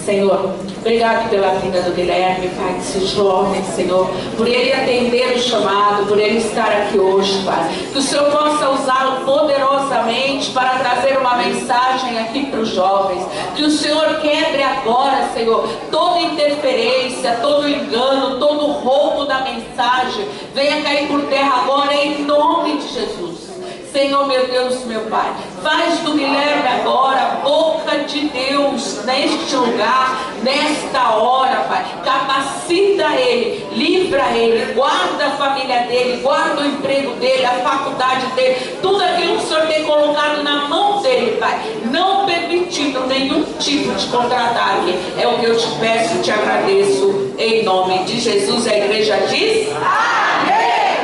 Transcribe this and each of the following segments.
Senhor, obrigado pela vida do Guilherme, Pai, desse jovem, Senhor, por ele atender o chamado, por ele estar aqui hoje, Pai. Que o Senhor possa usá-lo poderosamente para trazer uma mensagem aqui para os jovens. Que o Senhor quebre agora, Senhor, toda interferência, todo engano, todo roubo da mensagem. Venha cair por terra agora em nome de Jesus. Senhor, meu Deus, meu Pai, faz do Guilherme agora boca de Deus neste lugar, nesta hora, Pai. Capacita ele, livra ele, guarda a família dele, guarda o emprego dele, a faculdade dele, tudo aquilo que o Senhor tem colocado na mão dele, Pai, não permitindo nenhum tipo de contra-ataque. É o que eu te peço e te agradeço, em nome de Jesus. A igreja diz amém.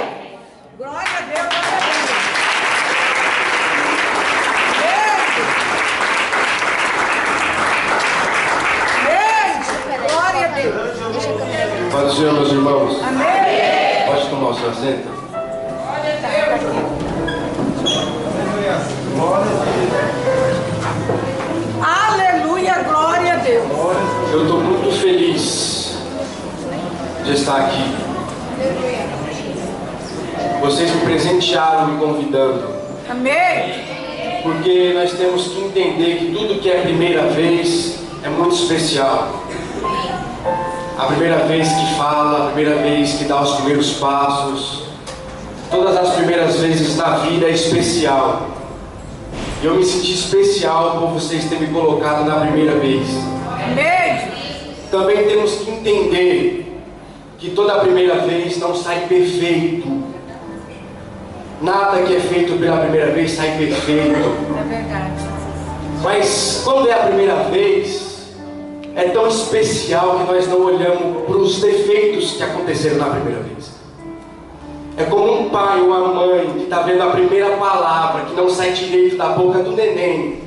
Glória a Deus. Paz do Senhor, meus irmãos. Amém. Pode tomar o seu assento. Aleluia, glória a Deus. Eu estou muito feliz de estar aqui. Vocês me presentearam me convidando. Amém. Porque nós temos que entender que tudo que é primeira vez é muito especial. A primeira vez que fala, a primeira vez que dá os primeiros passos, todas as primeiras vezes na vida é especial. E eu me senti especial por vocês terem me colocado na primeira vez. Amém. Também temos que entender que toda primeira vez não sai perfeito. Nada que é feito pela primeira vez sai perfeito. É verdade. Mas quando é a primeira vez, é tão especial que nós não olhamos para os defeitos que aconteceram na primeira vez. É como um pai ou uma mãe que está vendo a primeira palavra que não sai direito da boca do neném,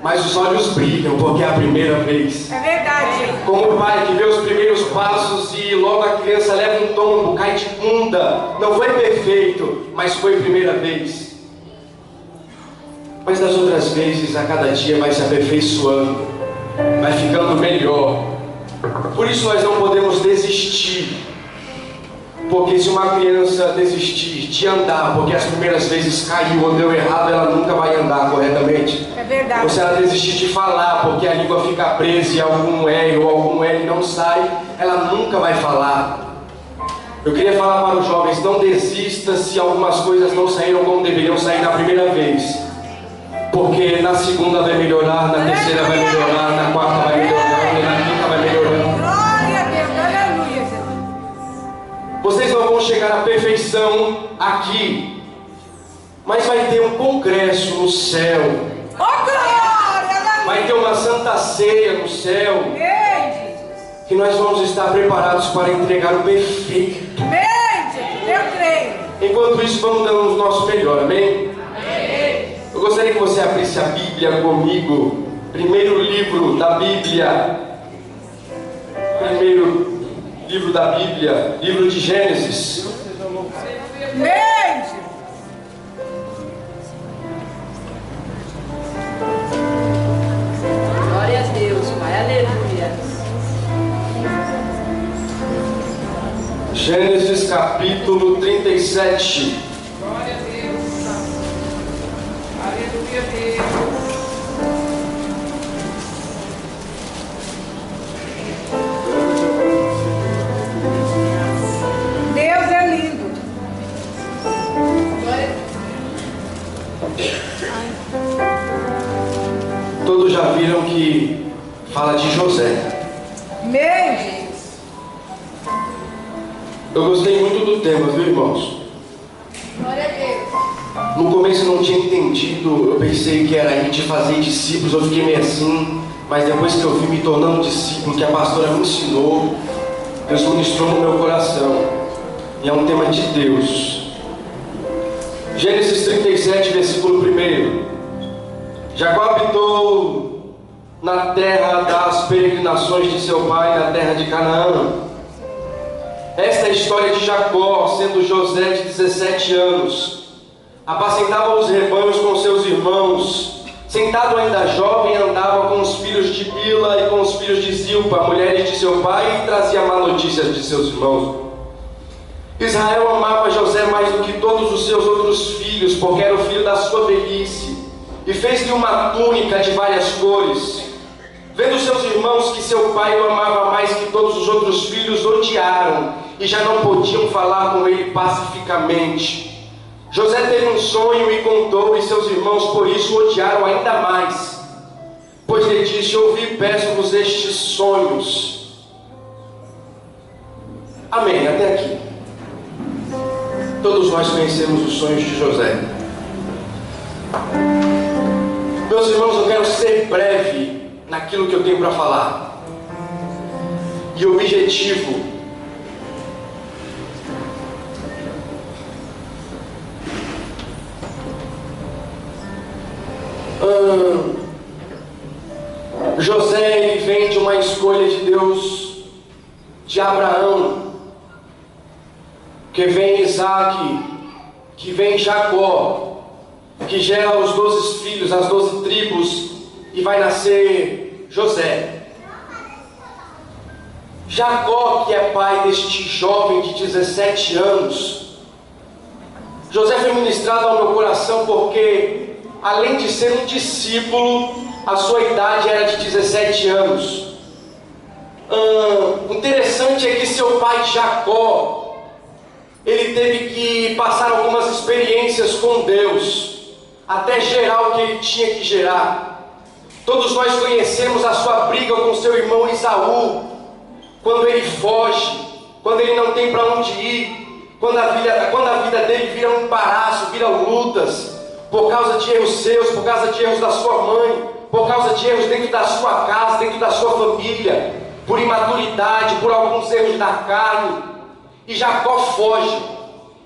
mas os olhos brilham porque é a primeira vez. É verdade. Como o pai que vê os primeiros passos e logo a criança leva um tombo, cai de bunda. Não foi perfeito, mas foi a primeira vez. Mas das outras vezes, a cada dia vai se aperfeiçoando, vai ficando melhor. Por isso nós não podemos desistir. Porque se uma criança desistir de andar, porque as primeiras vezes caiu ou deu errado, ela nunca vai andar corretamente. É verdade. Ou se ela desistir de falar, porque a língua fica presa e algum R ou algum L não sai, ela nunca vai falar. Eu queria falar para os jovens, não desista se algumas coisas não saíram como deveriam sair na primeira vez. Porque na segunda vai melhorar, na terceira vai melhorar, na quarta vai melhorar e na quinta vai melhorando. Glória a Deus, aleluia. Vocês não vão chegar à perfeição aqui, mas vai ter um congresso no céu. Oh, glória, aleluia. Vai ter uma santa ceia no céu, Amém. que nós vamos estar preparados para entregar o perfeito. Amém. Eu creio. Enquanto isso, vamos dando o nosso melhor, amém? Eu gostaria que você abrisse a Bíblia comigo. Primeiro livro da Bíblia. Primeiro livro da Bíblia, livro de Gênesis. Amém. Glória a Deus, Pai, aleluia. Gênesis capítulo 37. Glória a Deus. Aleluia, Deus. Deus é lindo. Todos já viram que fala de José. Amém. Eu gostei muito do tema, viu, irmãos? Glória a Deus. No começo eu não tinha entendido, eu pensei que era a gente fazer discípulos, eu fiquei meio assim, mas depois que eu vi me tornando discípulo, que a pastora me ensinou, Deus ministrou no meu coração, e é um tema de Deus. Gênesis 37, versículo 1. Jacó habitou na terra das peregrinações de seu pai, na terra de Canaã. Esta é a história de Jacó, sendo José de 17 anos. Apacentava os rebanhos com seus irmãos, Sentado ainda jovem, andava com os filhos de Bila e com os filhos de Zilpa, mulheres de seu pai, e trazia má notícias de seus irmãos. Israel amava José mais do que todos os seus outros filhos, porque era o filho da sua velhice, e fez-lhe uma túnica de várias cores. Vendo seus irmãos que seu pai o amava mais que todos os outros filhos, odiaram, e já não podiam falar com ele pacificamente. José teve um sonho e contou, e seus irmãos por isso o odiaram ainda mais. Pois lhe disse: ouvi, peço-vos estes sonhos. Amém, até aqui. Todos nós conhecemos os sonhos de José. Meus irmãos, eu quero ser breve naquilo que eu tenho para falar. E o objetivo José, ele vem de uma escolha de Deus, de Abraão, que vem Isaac, que vem Jacó, que gera os 12 filhos, as 12 tribos, e vai nascer José. Jacó, que é pai deste jovem de 17 anos. José foi ministrado ao meu coração porque, além de ser um discípulo, a sua idade era de 17 anos. Interessante é que seu pai Jacó, ele teve que passar algumas experiências com Deus, até gerar o que ele tinha que gerar. Todos nós conhecemos a sua briga com seu irmão Esaú, quando ele foge, quando ele não tem para onde ir, quando a vida dele vira um embaraço, vira lutas, por causa de erros seus, por causa de erros da sua mãe, por causa de erros dentro da sua casa, dentro da sua família, por imaturidade, por alguns erros da carne. E Jacó foge.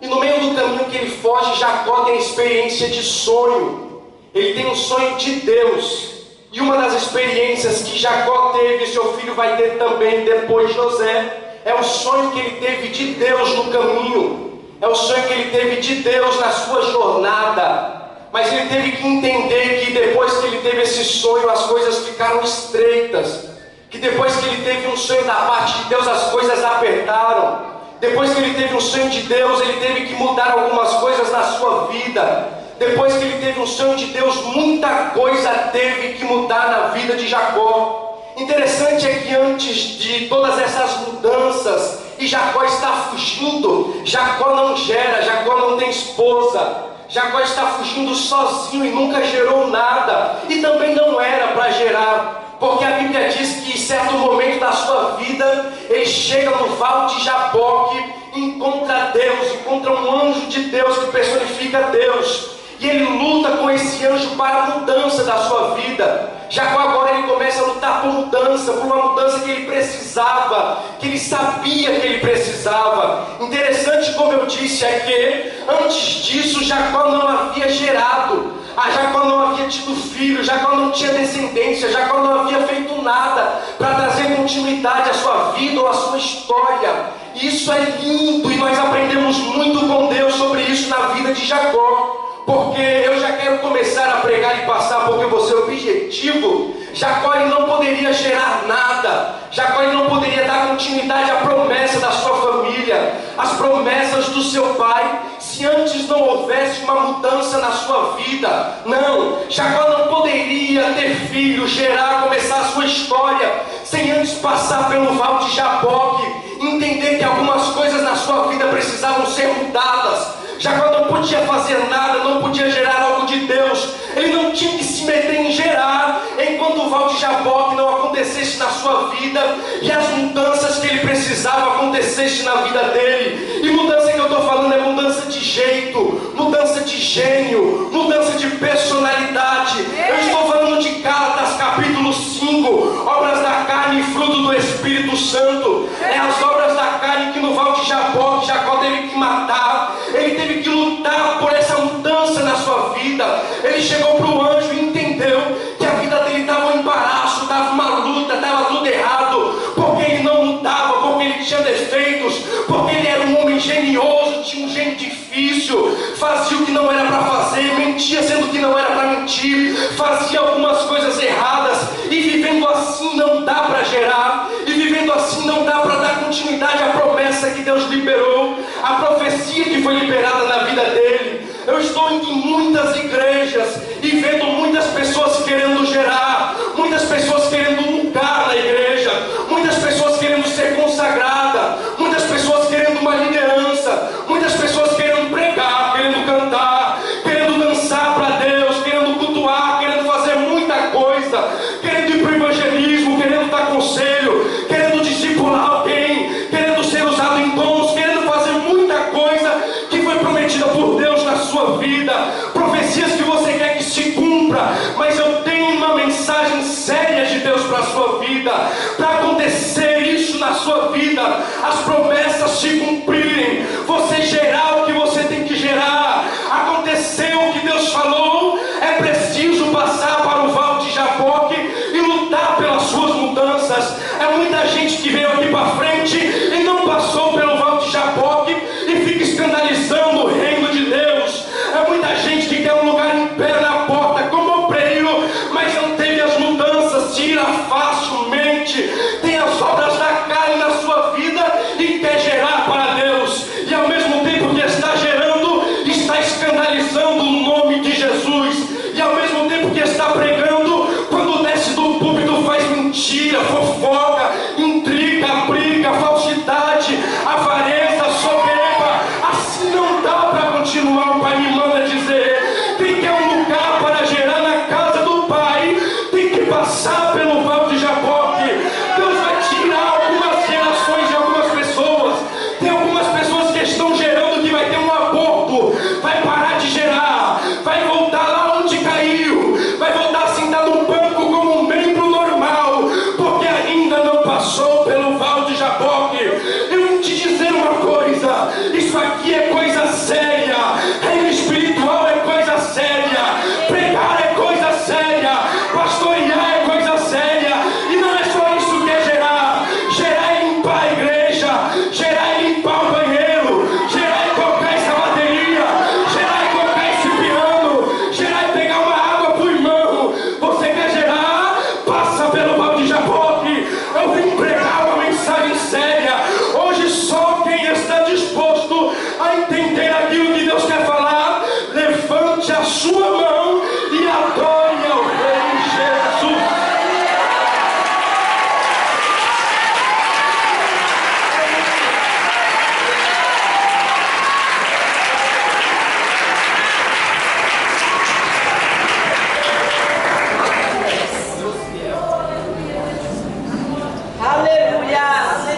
E no meio do caminho que ele foge, Jacó tem a experiência de sonho. Ele tem um sonho de Deus. E uma das experiências que Jacó teve, seu filho vai ter também depois, José, é o sonho que ele teve de Deus no caminho. É o sonho que ele teve de Deus na sua jornada. Mas ele teve que entender que depois que ele teve esse sonho, as coisas ficaram estreitas. Que depois que ele teve um sonho da parte de Deus, as coisas apertaram. Depois que ele teve um sonho de Deus, ele teve que mudar algumas coisas na sua vida. Depois que ele teve um sonho de Deus, muita coisa teve que mudar na vida de Jacó. Interessante é que antes de todas essas mudanças, e Jacó está fugindo, Jacó não gera, Jacó não tem esposa. Jacó está fugindo sozinho e nunca gerou nada. E também não era para gerar. Porque a Bíblia diz que em certo momento da sua vida, ele chega no Val de Jaboque e encontra Deus, encontra um anjo de Deus que personifica Deus. E ele luta com esse anjo para a mudança da sua vida. Jacó agora ele começa a lutar por mudança, por uma mudança que ele precisava, que ele sabia que ele precisava. Interessante, como eu disse, é que antes disso Jacó não havia gerado, Jacó não havia tido filho, Jacó não tinha descendência, Jacó não havia feito nada para trazer continuidade à sua vida ou à sua história. Isso é lindo e nós aprendemos muito com Deus sobre isso na vida de Jacó. Porque eu já quero começar a pregar e passar, porque você é o objetivo. Jacó ele não poderia gerar nada. Jacó ele não poderia dar continuidade à promessa da sua família, às promessas do seu pai, se antes não houvesse uma mudança na sua vida. Não, Jacó não poderia ter filho, gerar, começar a sua história, sem antes passar pelo Val de Jaboque, entender que algumas coisas na sua vida precisavam ser mudadas. Jacó não podia fazer nada, não podia gerar algo de Deus. Ele não tinha que se meter em gerar enquanto o Val de Jaboque não acontecesse na sua vida e as mudanças que ele precisava acontecessem na vida dele. E mudança que eu estou falando é mudança de jeito, mudança de gênio, mudança de personalidade. Eu estou falando de Gálatas capítulo 5, obras da carne e fruto do Espírito Santo. É as obras da carne que no Val de Jaboque Jacó teve que matar. Ele teve que lutar por essa mudança na sua vida. Ele chegou para o anjo e entendeu que a vida dele estava um embaraço, estava uma luta, estava tudo errado, porque ele não lutava, porque ele tinha defeitos, porque ele era um homem genioso, tinha um gênio difícil, fazia o que não era para fazer, mentia sendo que não era para mentir, fazia algumas coisas erradas, e vivendo assim não dá para gerar, e vivendo assim não dá para dar continuidade à promessa que Deus liberou, a profecia que foi liberada na vida dele. Eu estou em muitas igrejas e vendo muitas pessoas querendo gerar, muitas pessoas querendo um lugar na igreja, muitas pessoas querendo ser consagrada, muitas pessoas querendo uma liderança, muitas pessoas querendo pregar, querendo cantar, querendo dançar para Deus, querendo cultuar, querendo fazer muita coisa, querendo ir para o evangelismo, querendo dar conselho, querendo discipular alguém, querendo ser usado em dons, querendo fazer muita coisa que foi prometida por Deus na sua vida, profecias que você quer que se cumpra, mas eu tenho uma mensagem séria de Deus para a sua vida. Para acontecer isso na sua vida, as promessas se cumprirem, você gerar o que você tem que gerar, aconteceu o que Deus falou, é preciso passar para o Val de Jaboque e lutar pelas suas mudanças. É muita gente que veio aqui para frente e não passou pelo Val de Jaboque e fica escandalizando o reino de Deus. É muita gente que quer um lugar em pé na porta como obreiro, mas não teve as mudanças, tira facilmente, tem as obras da carne na sua vida e quer gerar para Deus, e ao mesmo tempo que está gerando, está escandalizando o nome de Jesus, e ao mesmo tempo que está pregando, quando desce do púlpito faz mentira, fofoca, intriga, briga, falsidade, avareza, soberba. Assim não dá para continuar. O Pai me manda dizer: quem quer um lugar para gerar na casa do Pai tem que passar pelo Val de Jaboque. Deus vai tirar algumas gerações de algumas pessoas. Tem algumas pessoas que estão gerando que vai ter um aborto, vai parar de gerar, vai voltar lá onde caiu, vai voltar a sentar no banco como um membro normal, porque ainda não passou pelo Val de Jaboque. Eu vou te dizer uma coisa: isso aqui é coisa séria, reino espiritual é coisa séria, pregar é coisa séria, pastorear é coisa séria, e não é só isso que é gerar. Gerar é limpar a igreja, gerar é limpar o banheiro, gerar é colocar essa bateria, gerar é colocar esse piano, gerar é pegar uma água pro irmão. Você quer gerar? Passa pelo Val de Jaboque. Eu vim pregar uma mensagem séria. Hoje só quem está disposto a entender aquilo que Deus quer falar, levante a sua mão e adore ao Rei Jesus.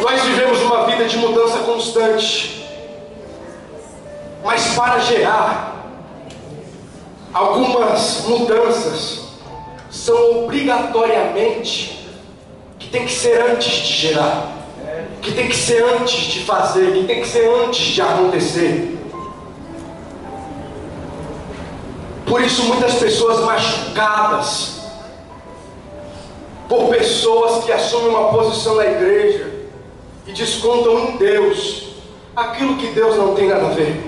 Nós vivemos uma vida de mudança constante, mas para gerar, algumas mudanças são obrigatoriamente que tem que ser antes de gerar, que tem que ser antes de fazer, que tem que ser antes de acontecer. Por isso muitas pessoas machucadas por pessoas que assumem uma posição na igreja e descontam em Deus aquilo que Deus não tem nada a ver.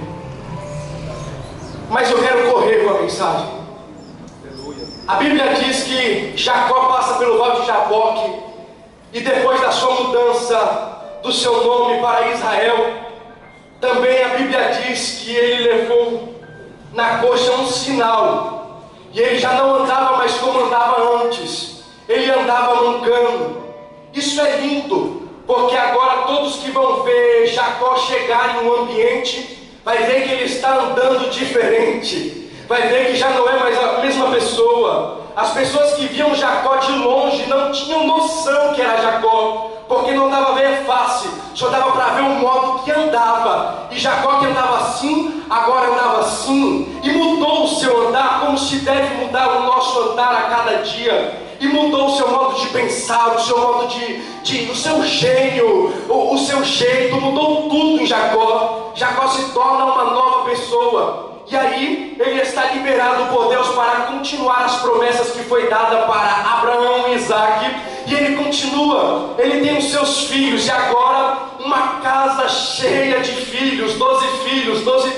Mas eu quero correr com a mensagem. A Bíblia diz que Jacó passa pelo Val de Jaboque, e depois da sua mudança do seu nome para Israel, também a Bíblia diz que ele levou na coxa um sinal, e ele já não andava mais como andava antes, ele andava mancando. Isso é lindo, porque agora todos que vão ver Jacó chegar em um ambiente, vai ver que ele está andando diferente, vai ver que já não é mais a mesma pessoa. As pessoas que viam Jacó de longe não tinham noção que era Jacó, porque não dava a ver face, só dava para ver o modo que andava. E Jacó, que andava assim, agora andava assim, e mudou o seu andar, como se deve mudar o nosso andar a cada dia. E mudou o seu modo de pensar, o seu modo o seu gênio, o seu jeito, mudou tudo em Jacó. Jacó se torna uma nova pessoa. E aí ele está liberado por Deus para continuar as promessas que foi dada para Abraão, Isaac E ele continua, ele tem os seus filhos, e agora uma casa cheia de filhos, 12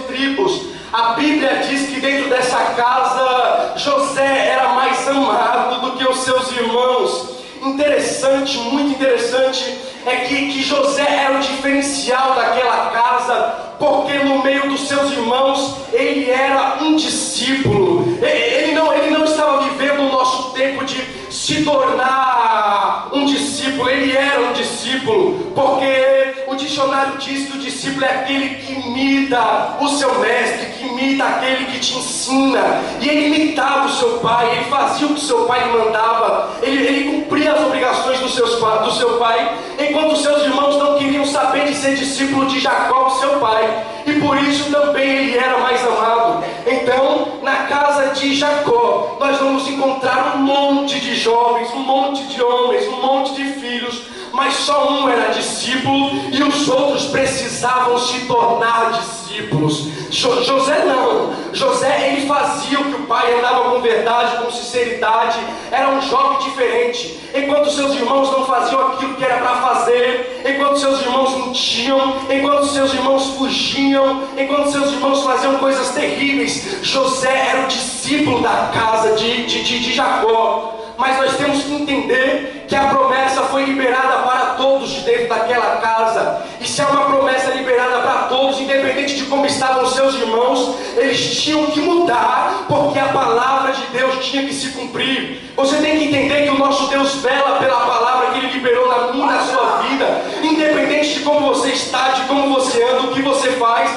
tribos. A Bíblia diz que dentro dessa casa, José era mais amado do que os seus irmãos. Interessante, muito interessante, é que José era o diferencial daquela casa, porque no meio dos seus irmãos, ele era um discípulo. Ele não estava vivendo o nosso tempo de se tornar um discípulo, ele era um discípulo, porque o dicionário diz que o discípulo é aquele que imita o seu mestre, que imita aquele que te ensina. E ele imitava o seu pai, ele fazia o que o seu pai lhe mandava, ele cumpria as obrigações do seu pai, enquanto os seus irmãos não queriam saber de ser discípulo de Jacó, o seu pai, e por isso também ele era mais amado. Então, na casa de Jacó, nós vamos encontrar um monte de jovens, um monte de homens, um monte de filhos, mas só um era discípulo e os outros precisavam se tornar discípulos. José não. José, ele fazia o que o pai, andava com verdade, com sinceridade, era um jovem diferente. Enquanto seus irmãos não faziam aquilo que era para fazer, enquanto seus irmãos mentiam, enquanto seus irmãos fugiam, enquanto seus irmãos faziam coisas terríveis, José era o discípulo da casa de Jacó. Mas nós temos que entender que a promessa foi liberada para todos de dentro daquela casa. E se é uma promessa liberada para todos, independente de como estavam os seus irmãos, eles tinham que mudar, porque a palavra de Deus tinha que se cumprir. Você tem que entender que o nosso Deus vela pela palavra que Ele liberou na minha e na sua vida. Independente de como você está, de como você anda, o que você faz,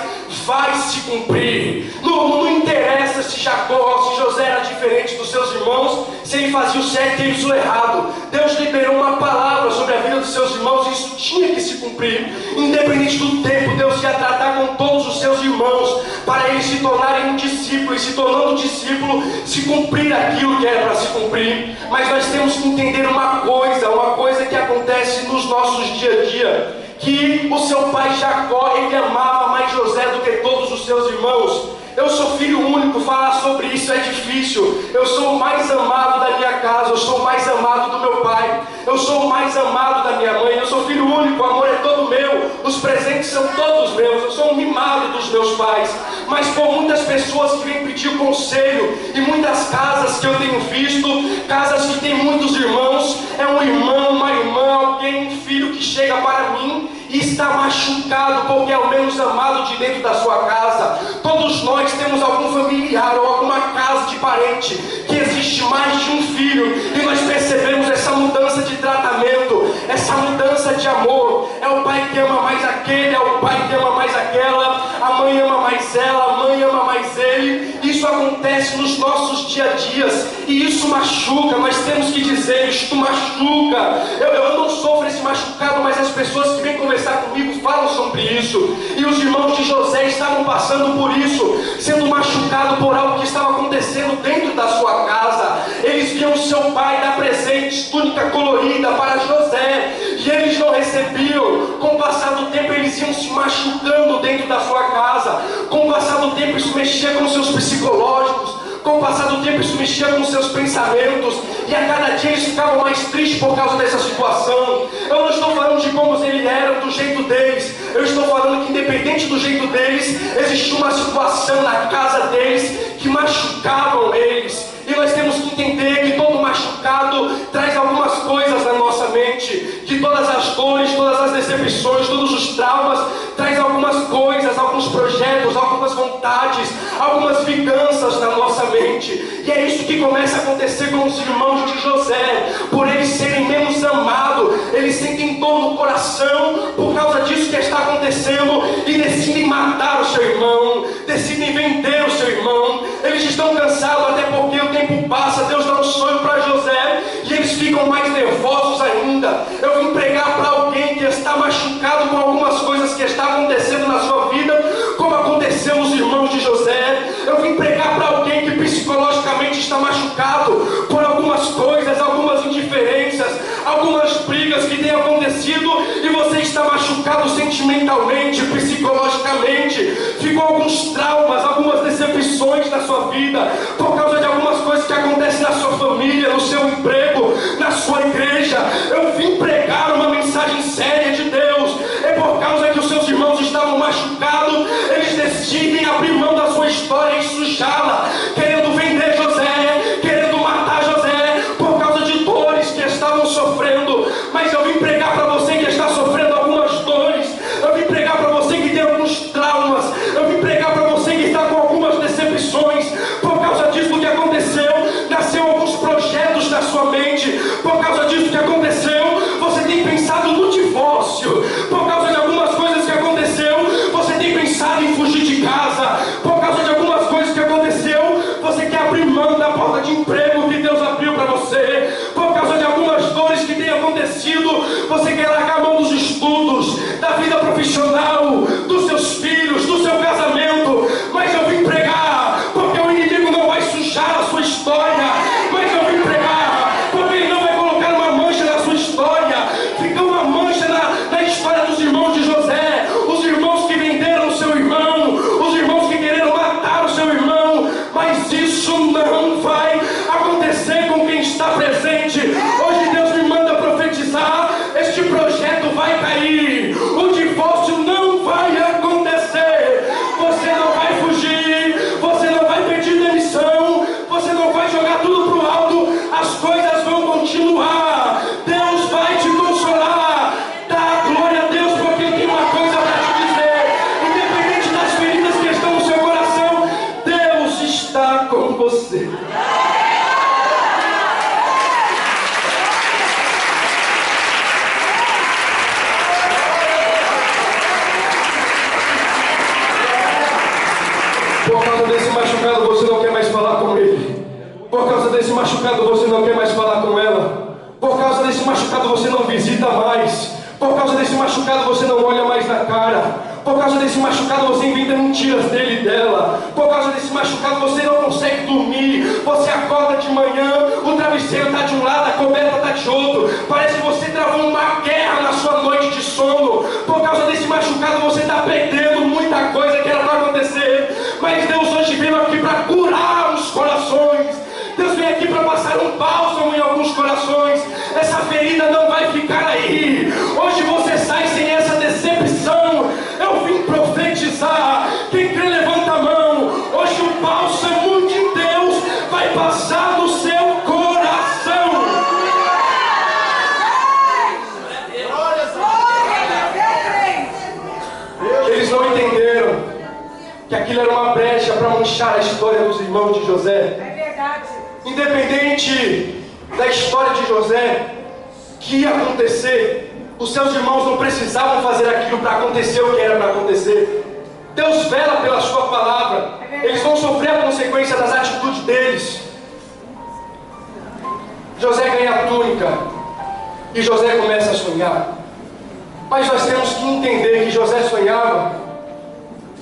vai se cumprir. Não interessa se Jacó, se José era diferente dos seus irmãos, se ele fazia o certo e eles o errado. Deus liberou uma palavra sobre a vida dos seus irmãos e isso tinha que se cumprir. Independente do tempo, Deus ia tratar com todos os seus irmãos para eles se tornarem um discípulo, e se tornando um discípulo, se cumprir aquilo que era para se cumprir. Mas nós temos que entender uma coisa que acontece nos nossos dia a dia, que o seu pai Jacó, ele amava mais José do que todos os seus irmãos. Eu sou filho único, falar sobre isso é difícil. Eu sou o mais amado da minha casa, eu sou o mais amado do meu pai, eu sou o mais amado da minha mãe, eu sou filho único, o amor é todo meu, os presentes são todos meus, eu sou um mimado dos meus pais. Mas por muitas pessoas que vêm pedir conselho, e muitas casas que eu tenho visto, casas que tem muitos irmãos, é um irmão, uma irmã, alguém, um filho que chega para mim e está machucado porque é o menos amado de dentro da sua casa. Todos nós temos algum familiar ou alguma casa de parente que existe mais de um filho, e nós percebemos essa mudança de tratamento, essa mudança de amor. É o pai que ama mais aquele, é o pai que ama mais aquela, a mãe ama mais ela, a mãe ama mais ele. Isso acontece nos nossos dia a dias e isso machuca. Nós temos que dizer, isto machuca. Eu não sofro esse machucado, mas as pessoas que vêm conversar comigo falam sobre isso. E os irmãos de José estavam passando por isso, sendo machucados por algo que estava acontecendo dentro da sua casa. Eles viam o seu pai dar presentes, túnica colorida para José, e eles não recebiam. Com o passar do tempo eles iam se machucando dentro da sua casa. Com o passar do tempo isso mexia com os seus psicológicos. Com o passar do tempo isso mexia com os seus pensamentos, e a cada dia eles ficavam mais tristes por causa dessa situação. Eu não estou falando de como eles eram, do jeito deles. Eu estou falando que independente do jeito deles, existia uma situação na casa deles que machucavam eles. E nós temos que entender que todo machucado traz algumas coisas na nossa mente, que todas as dores, todas as decepções, todos os traumas traz algumas coisas, alguns projetos, algumas vontades, algumas vinganças na nossa mente. E é isso que começa a acontecer com os irmãos de José. Por eles serem menos amados, eles sentem dor no coração por causa disso que está acontecendo e decidem matar o seu irmão, decidem vender o seu irmão. Eles estão cansados até porque o tempo passa, Deus dá um sonho para José e eles ficam mais nervosos ainda. Eu vim pregar para alguém que está machucado com algumas coisas que está acontecendo na sua vida, como aconteceu nos irmãos de José. Eu vim pregar para alguém que psicologicamente está machucado por algumas coisas, algumas indiferenças, algumas brigas que têm acontecido, e você está machucado sentimentalmente, psicologicamente. Ficou alguns traumas, algumas decepções na sua vida por causa de algumas coisas que acontecem na sua família, no seu emprego, na sua igreja. machucado, eles decidem abrir mão da sua história e sujá-la, querendo vender José, querendo matar José, por causa de dores que estavam sofrendo. Mas eu vim pregar para você que está sofrendo algumas dores, eu vim pregar para você que tem alguns traumas, eu vim pregar para você que está com algumas decepções. Por causa disso que aconteceu, nasceu alguns projetos na sua mente. Por causa disso que aconteceu, você tem pensado no divórcio. Por causa de algumas coisas que aconteceu, você tem pensado em fugir de casa. Por causa de algumas coisas que aconteceu, você quer abrir mão da porta de emprego que Deus abriu para você. Por causa de algumas dores que têm acontecido, você quer largar a mão dos estudos, da vida profissional, dos seus filhos, do seu casamento. Mas eu vim pregar, porque o inimigo não vai sujar a sua história. Mas eu vim pregar, porque ele não vai colocar uma mancha na sua história. Fica uma mancha na história dos irmãos de José, os irmãos que venderam o seu irmão, os irmãos que quereram matar o seu irmão. Mas isso não vai acontecer com quem está presente. Hoje Deus me manda profetizar: este projeto vai cair, o divórcio não vai acontecer. Você não vai fugir, você não vai pedir demissão, você não vai jogar tudo pro alto. As coisas vão continuar. Deus vai te consolar. Dá glória a Deus, porque eu tenho uma coisa para te dizer. Independente das feridas que estão no seu coração, Deus está com você. Por causa desse machucado, você não quer mais falar com ele. Por causa desse machucado, você não quer mais falar com ela. Por causa desse machucado, você não visita mais. Por causa desse machucado, você não olha mais na cara. Por causa desse machucado, você inventa mentiras dele e dela. Por causa desse machucado, você não consegue dormir. Você acorda de manhã, o travesseiro está de um lado, a coberta está de outro. Parece que você travou uma guerra na sua noite de sono. Por causa desse machucado, você está perdendo muita coisa que era para acontecer. Mas Deus hoje veio aqui para curar os corações. Deus vem aqui para passar um bálsamo em alguns corações. Essa ferida não vai ficar aí. Hoje você sai sem essa decepção. Eu vim profetizar. Quem crê, levanta a mão. Hoje o bálsamo de Deus vai passar no seu coração. Eles não entenderam que aquilo era uma brecha para manchar a história dos irmãos de José. É verdade. Independente da história de José, que ia acontecer, os seus irmãos não precisavam fazer aquilo para acontecer o que era para acontecer. Deus vela pela sua palavra. Eles vão sofrer a consequência das atitudes deles. José ganha a túnica e José começa a sonhar. Mas nós temos que entender que José sonhava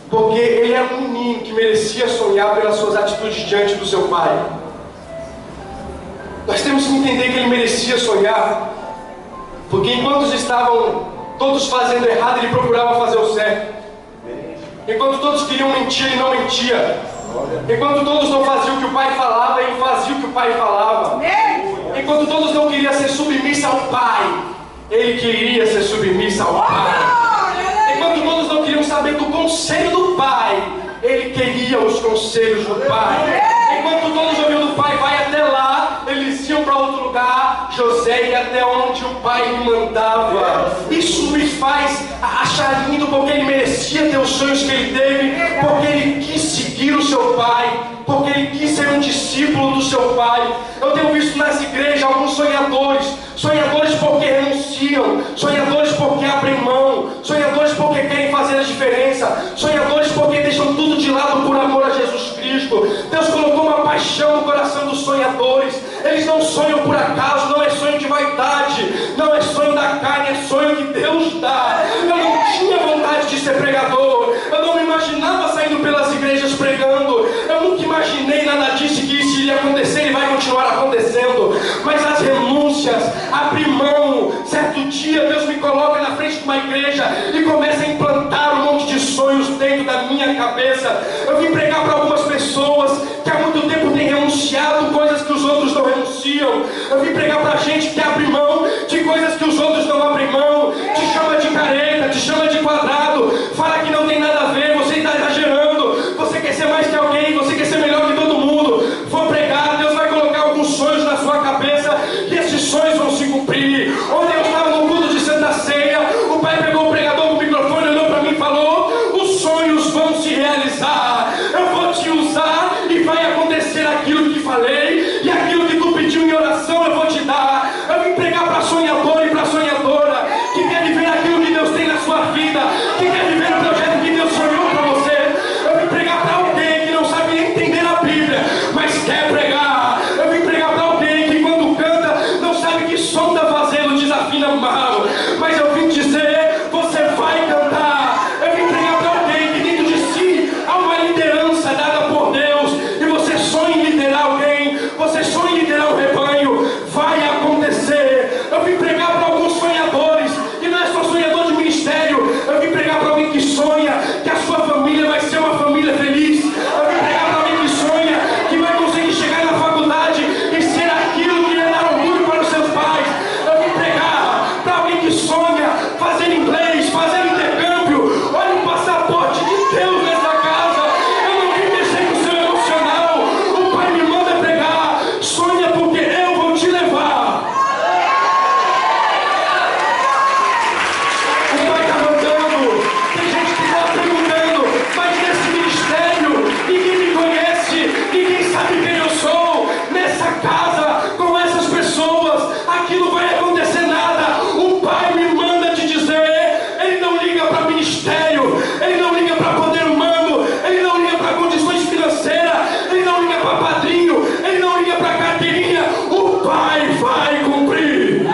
porque ele era um menino que merecia sonhar pelas suas atitudes diante do seu pai. Nós temos que entender que ele merecia sonhar, porque enquanto estavam todos fazendo errado, ele procurava fazer o certo. Enquanto todos queriam mentir, ele não mentia. Enquanto todos não faziam o que o pai falava, ele fazia o que o pai falava. Enquanto todos não queriam ser submissos ao pai, ele queria ser submisso ao pai. Enquanto todos não queriam saber do conselho do pai, ele queria os conselhos do pai. Enquanto todos ouviam do pai, vai até lá, eles iam para outro lugar. José ia até onde o pai lhe mandava. Isso me faz achar lindo, porque ele merecia ter os sonhos que ele teve, porque ele quis seguir o seu pai, porque ele quis ser um discípulo do seu pai. Eu tenho visto nas igrejas alguns sonhadores porque renunciam, sonhadores porque abrem mão, sonhadores porque querem fazer a diferença, sonhadores porque deixam tudo de lado por amor a Jesus Cristo. Deus colocou uma paixão no coração dos sonhadores. Eles não sonham por acaso, não é sonho de vaidade, não é sonho da carne, é sonho que Deus dá. Eu não tinha vontade de ser pregador, eu não me imaginava saindo pelas igrejas pregando, eu nunca imaginei nada disso, que isso iria acontecer e vai continuar acontecendo. Mas as renúncias, abrir mão, certo dia Deus me coloca na frente de uma igreja e começa a implantar um monte de sonhos dentro da minha cabeça. Eu vim pregar para algumas pessoas que há muito tempo têm renunciado coisas que os outros não renunciam. Eu vim pregar para gente que abre mão de coisas que os outros não abrem mão. Te chama de careta, te chama de quadrado, fala que não tem nada Polônia, fazendo inglês, fazendo intercâmbio. Olha o passaporte de Deus nessa casa. Eu não vim mexer com o seu emocional. O Pai me manda pregar. Sonha porque eu vou te levar. O Pai está mandando. Tem gente que está perguntando, mas nesse ministério ninguém me conhece, ninguém sabe quem eu sou. Nessa casa, com essas pessoas, aqui não vai acontecer nada. O Pai me manda te dizer. Ele não liga para ministério, ele não liga para poder humano, ele não liga para condições financeiras, ele não liga para padrinho, ele não liga para carteirinha. O Pai vai cumprir.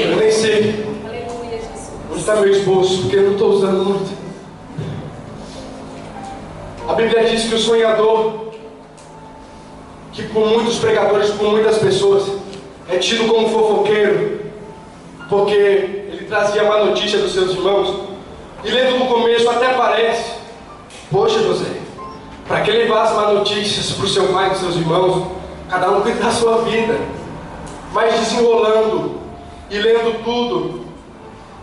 Eu nem sei onde está meu esboço, porque eu não estou usando muito. A Bíblia diz que o sonhador, que por muitos pregadores, por muitas pessoas, é tido como fofoqueiro, porque ele trazia má notícia dos seus irmãos. E lendo no começo até parece, poxa José, para que levar as má notícias para o seu pai e dos seus irmãos? Cada um cuida da sua vida. Mas desenrolando e lendo tudo,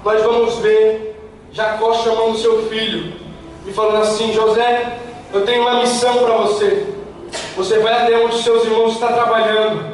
nós vamos ver Jacó chamando seu filho e falando assim: José, eu tenho uma missão para você. Você vai até onde seus irmãos estão trabalhando.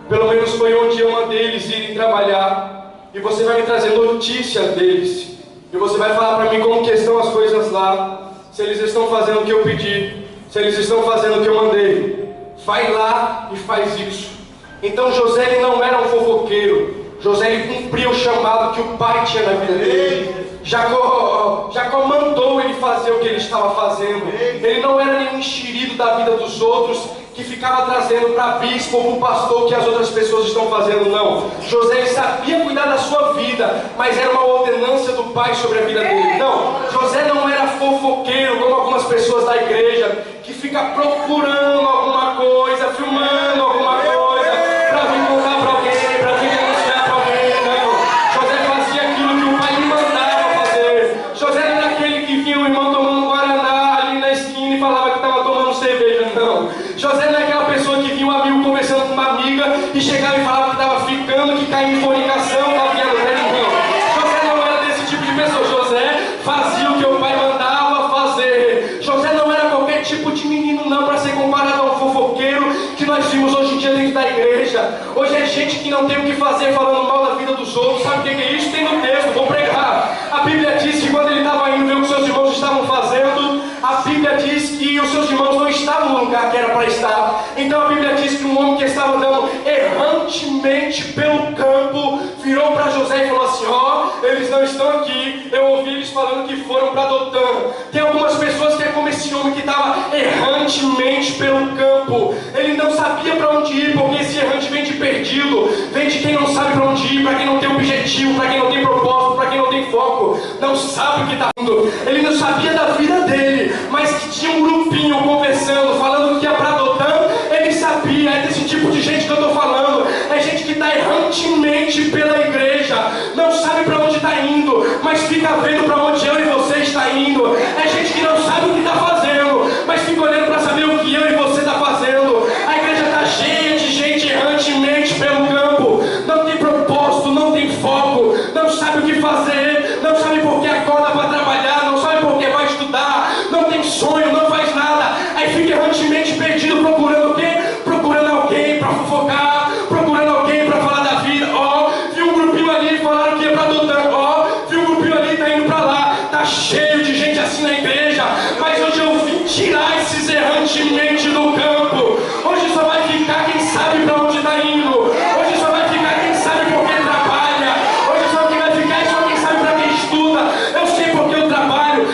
Pelo menos foi onde eu mandei eles irem trabalhar. E você vai me trazer notícias deles. E você vai falar para mim como que estão as coisas lá. Se eles estão fazendo o que eu pedi, se eles estão fazendo o que eu mandei. Vai lá e faz isso. Então José, ele não era um fofoqueiro. José, ele cumpria o chamado que o pai tinha na vida dele. Jacó mandou ele fazer o que ele estava fazendo. Ele não era nenhum enxerido da vida dos outros, que ficava trazendo para bispo ou para pastor o que as outras pessoas estão fazendo, não. José, ele sabia cuidar da sua vida, mas era uma ordenância do pai sobre a vida dele. Não, José não era fofoqueiro, como algumas pessoas da igreja, que fica procurando alguma coisa, filmando alguma coisa, para vir contar para alguém, para vir denunciar para alguém. Não, José fazia aquilo que o pai lhe mandava fazer. José não era aquele que via o irmão tomando um guaraná ali na esquina e falava que estava tomando cerveja, não. José não é aquela pessoa que viu um amigo conversando com uma amiga e chegava e falava que estava ficando, que caía em fornicação, estava vendo velho, não. José não era desse tipo de pessoa. José fazia o que o pai mandava fazer. José não era qualquer tipo de menino, não, para ser comparado a um fofoqueiro que nós vimos hoje em dia dentro da igreja. Hoje é gente que não tem o que fazer falando mal da vida dos outros. Sabe o que é isso? Tem no texto, vou pregar. A Bíblia diz que quando ele estava indo ver o que seus irmãos estavam fazendo, a Bíblia diz que os seus irmãos não estavam no lugar que era para estar. Então a Bíblia diz que um homem que estava andando errantemente pelo campo virou para José e falou assim: ó, eles não estão aqui. Eu ouvi eles falando que foram para Dotã. Tem algumas pessoas que é como esse homem que estava errantemente pelo campo. Ele não sabia para onde ir, porque esse errante vem de perdido, vem de quem não sabe para onde ir, para quem não tem objetivo, para quem não tem propósito, para quem não tem foco, não sabe o que está indo. Ele não sabia da vida dele, mas que tinha um grupinho conversando, falando que ia para Dotã. Ele sabia. É desse tipo de gente que eu estou falando. É gente que está errantemente pela igreja, não sabe para onde está indo, mas fica vendo para onde eu e você está indo. É gente que não sabe o que está fazendo, mas fica olhando para saber o que eu e você está fazendo. A igreja está cheia de gente errantemente pelo campo, não tem propósito, não tem foco, não sabe o que fazer, não sabe por que acorda para trabalhar, não sabe por que vai estudar, não tem sonho, não faz nada. Aí fica errantemente perdido, procurando o quê? Procurando alguém para fofocar, procurando alguém para falar da vida. Ó, viu um grupinho ali, falaram que ia para Dotã. Ó, viu um grupinho ali, tá indo para lá. Tá cheio de gente assim na igreja, mas hoje eu vim tirar esses errantemente do campo. Hoje só vai ficar quem sabe para onde está indo. Hoje só vai ficar quem sabe por que trabalha. Hoje só quem vai ficar é só quem sabe para quem estuda. Eu sei porque eu trabalho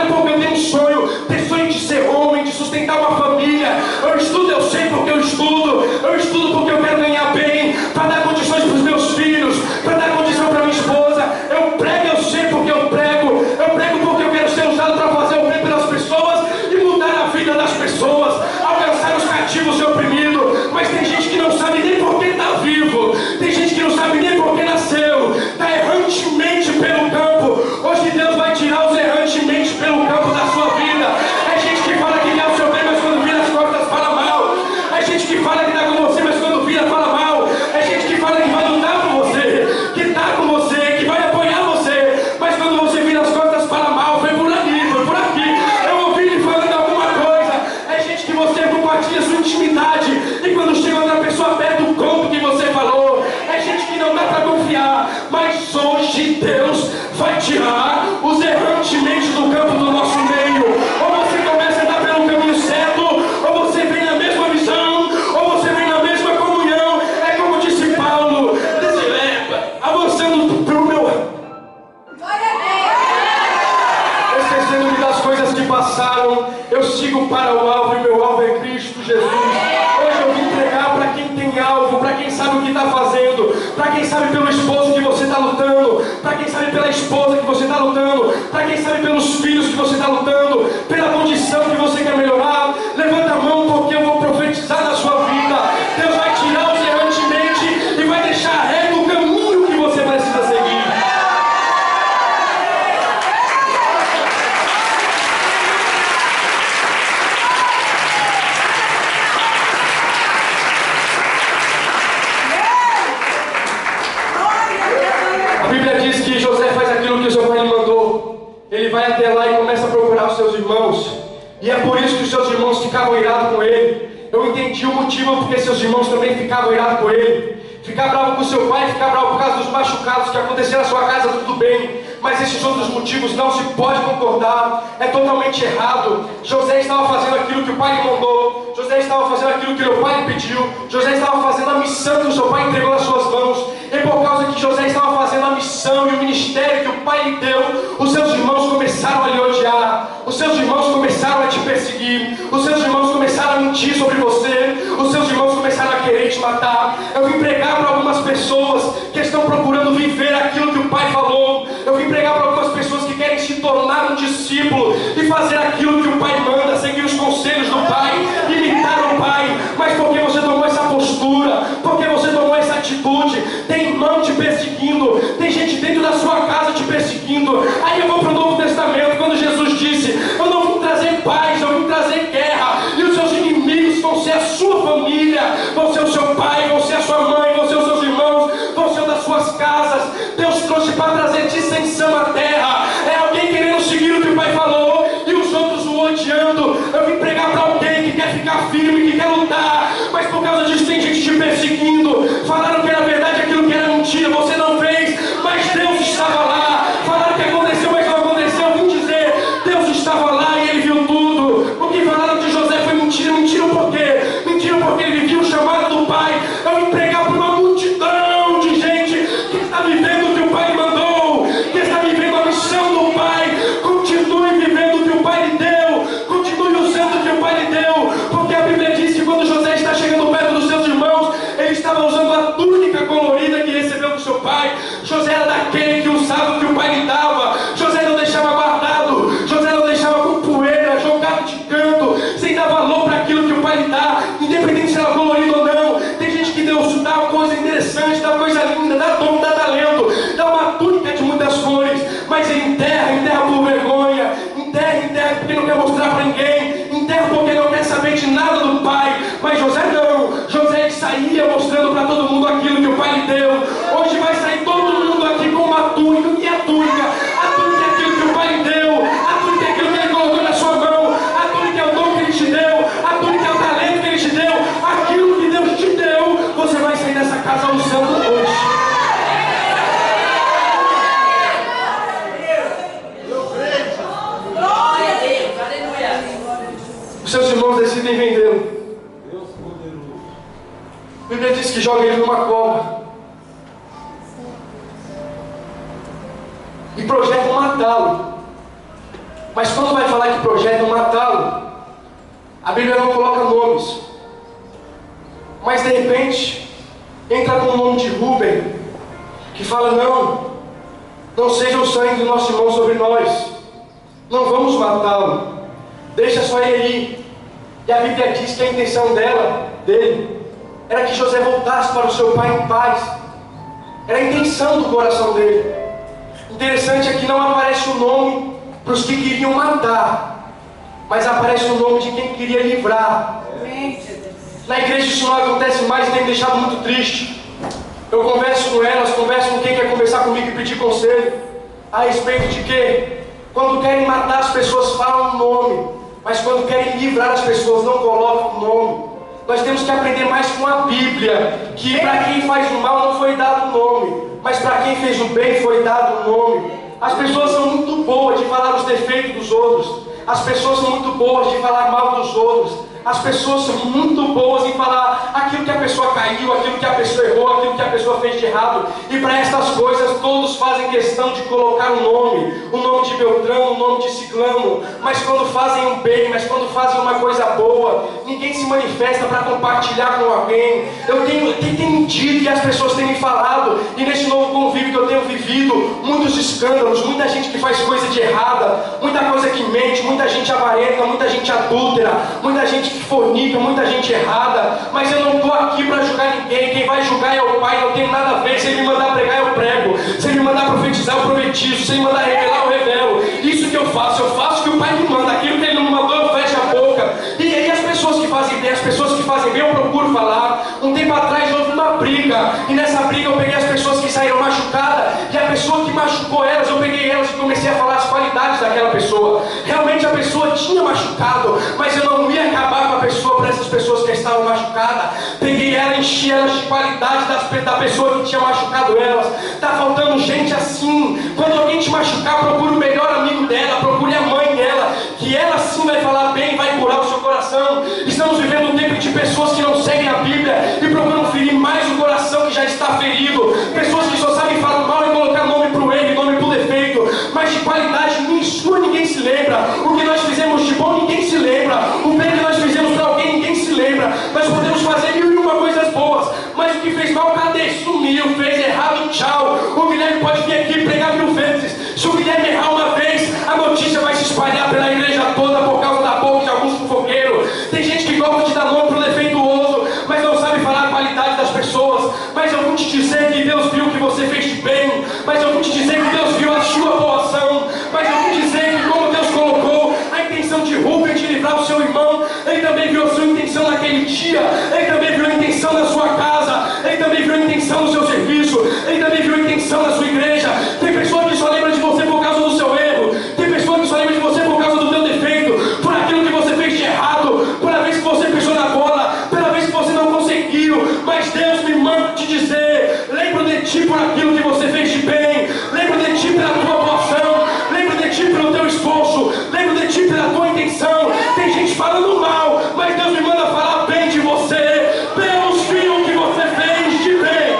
porque eu tenho um sonho. Tenho sonho de ser homem, de sustentar uma família. Eu estudo, eu sei porque eu estudo. Eu estudo porque eu quero ganhar bem, para dar condições para os meus filhos, para dar condição para minha esposa. Eu prego, eu sei porque eu prego. Eu prego porque eu quero ser usado para fazer o bem pelas pessoas. E tirar os errantemente do campo do nosso meio. Ou você começa a andar pelo caminho certo, ou você vem na mesma visão, ou você vem na mesma comunhão. É como disse Paulo, avançando para o meu... Esquecendo-me das coisas que passaram, eu sigo para o alvo, e meu alvo é Cristo Jesus. Hoje eu vim pregar para quem tem alvo, para quem sabe o que está fazendo, para quem sabe pelo esposo que você está lutando, para quem sabe pela esposa que você está lutando, para quem sabe pelos filhos que você está lutando, pela condição que você quer melhorar. Levanta a mão, porque eu vou profetizar na sua vida. Deus vai tirar os errantemente e vai deixar reto o caminho que você precisa seguir. A Bíblia diz que José faz aquilo que o seu pai lhe mandou. Ele vai até lá e começa a procurar os seus irmãos. E é por isso que os seus irmãos ficavam irados com ele. Eu entendi o motivo porque seus irmãos também ficavam irados com ele. Ficar bravo com seu pai, ficar bravo por causa dos machucados que aconteceram na sua casa, tudo bem. Mas esses outros motivos não se pode concordar. É totalmente errado. José estava fazendo aquilo que o pai lhe mandou. José estava fazendo aquilo que o pai lhe pediu. José estava fazendo a missão que o seu pai entregou nas suas mãos. E por causa que José estava fazendo a missão e o ministério que o pai lhe deu, os seus irmãos começaram a lhe odiar. Os seus irmãos começaram a te perseguir. Os seus irmãos começaram a mentir sobre você. Os seus irmãos começaram a querer te matar. Eu vim pregar para algumas pessoas que estão procurando viver aquilo que o pai falou. Eu vim pregar para algumas pessoas que querem se tornar um discípulo e fazer aquilo que o pai manda, seguir os conselhos do pai, imitar o pai. Mas porque você tomou essa postura, porque você tomou essa atitude, tem irmão te perseguindo, tem gente dentro da sua casa te perseguindo. Aí eu vou para o Novo Testamento, quando Jesus disse: eu não vim trazer paz, eu vim trazer guerra. E os seus inimigos vão ser a sua família, vão ser o seu pai, vão ser a sua mãe, vão ser os seus irmãos, vão ser das suas casas. Deus trouxe para trazer dissensão à terra. É alguém querendo seguir o que o pai falou e os outros o odiando. Eu vim pregar para alguém que quer ficar firme, que quer lutar, mas por causa disso tem gente te perseguindo. Falaram que era verdade aquilo que era mentira, você não fez, mas Deus estava lá. Falaram que aconteceu, mas não aconteceu. Eu vim dizer, Deus estava lá e ele viu tudo. O que falaram de José foi mentira. Mentira por quê? Mentira porque ele vivia o chamado do pai. Eu vim pregar para uma multidão de gente que está vivendo o que o pai mandou, que está vivendo a missão do pai. Continue vivendo o que o pai lhe deu, continue usando o que o pai lhe deu, porque a Bíblia diz que quando José está chegando perto dos seus irmãos, ele estava usando a túnica colorida que recebeu do seu pai. José era daquele que usava o que o pai lhe dava. José não deixava guardado, José não deixava com poeira, jogado de canto, sem dar valor para aquilo que o pai lhe dá, independente se era colorido ou não. Tem gente que Deus dá uma coisa interessante, dá uma coisa linda, dá dom, dá talento, dá uma túnica de muitas cores, mas ele enterra por vergonha, enterra porque não quer mostrar para ninguém, enterra porque não quer saber de nada do pai. Mas José não, José saía mostrando para todo mundo aquilo que o pai lhe deu. Hoje vai sair todo mundo aqui com uma túnica. O que é a túnica? A túnica é aquilo que o pai lhe deu, a túnica é aquilo que ele colocou na sua mão, a túnica é o dom que ele te deu, a túnica é o talento que ele te deu, aquilo que Deus te deu, você vai sair dessa casa usando hoje. Os seus irmãos decidem vendê-lo. A Bíblia diz que joga ele numa cova e projetam matá-lo. Mas quando vai falar que projetam matá-lo, a Bíblia não coloca nomes. Mas de repente entra com o nome de Rúben, que fala: não seja o sangue do nosso irmão sobre nós, não vamos matá-lo, deixa só ele ir. E a Bíblia diz que a intenção dele era que José voltasse para o seu pai em paz. Era a intenção do coração dele. Interessante é que não aparece o nome para os que queriam matar, mas aparece o nome de quem queria livrar. Na igreja isso não acontece mais e tem me deixado muito triste. Eu converso com elas, converso com quem quer conversar comigo e pedir conselho a respeito de que quando querem matar as pessoas falam o nome, mas quando querem livrar as pessoas não colocam o nome. Nós temos que aprender mais com a Bíblia, que para quem faz o mal não foi dado o nome, mas para quem fez o bem foi dado o nome. As pessoas são muito boas de falar os defeitos dos outros. As pessoas são muito boas de falar mal dos outros. As pessoas são muito boas em falar aquilo que a pessoa caiu, aquilo que a pessoa errou, aquilo que a pessoa fez de errado. E para estas coisas todos fazem questão de colocar o nome de Beltrão, o nome de Ciclano. Mas quando fazem um bem, mas quando fazem uma coisa boa, ninguém se manifesta para compartilhar com alguém. Eu tenho dito e as pessoas têm me falado, e nesse novo convívio que eu tenho vivido, muitos escândalos, muita gente que faz coisa de errada, muita coisa que mente, muita gente avarenta, muita gente adúltera, muita gente que fornica, muita gente errada. Mas eu não estou aqui para julgar ninguém. Quem vai julgar é o Pai, não tem nada a ver. Se Ele me mandar pregar, eu prego. Se Ele me mandar profetizar, eu profetizo. Se Ele me mandar revelar, eu revelo. Isso que eu faço o que o Pai me manda. Aquilo que Ele não me mandou, eu fecho a boca. E aí as pessoas que fazem bem, as pessoas que fazem bem, eu procuro falar. Um tempo atrás houve uma briga, e nessa briga eu peguei as pessoas que saíram machucadas, e a pessoa que machucou elas, eu peguei elas e comecei a falar as qualidades daquela pessoa. Realmente a pessoa tinha machucado, mas eu não ia acabar com a pessoa para essas pessoas que estavam machucadas. Peguei ela, enchi elas de qualidade da pessoa que tinha machucado elas. Está faltando gente assim. Quando alguém te machucar, procure o melhor amigo dela, procure a mãe dela, que ela sim vai falar bem, vai curar o seu coração. Estamos vivendo um tempo de pessoas que não seguem a Bíblia e procuram ferir mais o coração que já está ferido. Pessoas que só sabem falar mal e colocar nome para o erro, nome para o defeito, mas de qualidade nenhuma ninguém se lembra. O que nós fizemos de bom ninguém se lembra. O bem que nós fizemos para alguém ninguém se lembra. Nós podemos fazer 1001 coisas boas, mas o que fez mal, cadê? Sumiu, fez errado, tchau. O Guilherme pode vir aqui e pregar 1000 vezes. Se o Guilherme errar uma vez, a notícia vai se espalhar pela igreja toda por causa da boca de alguns fofoqueiros. Tem gente que gosta de dar nome para o defeituoso, mas não sabe falar a qualidade das pessoas. Mas eu vou te dizer que Deus viu o que você fez de bem. Mas eu vou te dizer que Deus viu a sua boa ação. Mas eu vou te dizer que como Deus colocou a intenção de Rubem de livrar o seu irmão, Ele também viu a sua intenção naquele dia. Ele também viu a intenção na sua casa. Ele também viu a intenção no seu serviço. Ele também viu a intenção na sua igreja. Tem pessoa que só lembra de você por causa do seu erro. Tem pessoa que só lembra de você por causa do teu defeito, por aquilo que você fez de errado, por a vez que você pisou na bola, pela vez que você não conseguiu. Mas Deus me manda te dizer: lembra de ti por aquilo que você fez de bem. Lembra de ti pela tua atuação. Lembra de ti pelo teu esforço. Lembra de ti pela tua intenção. Tem gente falando mal, mas Deus me manda falar bem de você. Deus viu o que você fez de bem.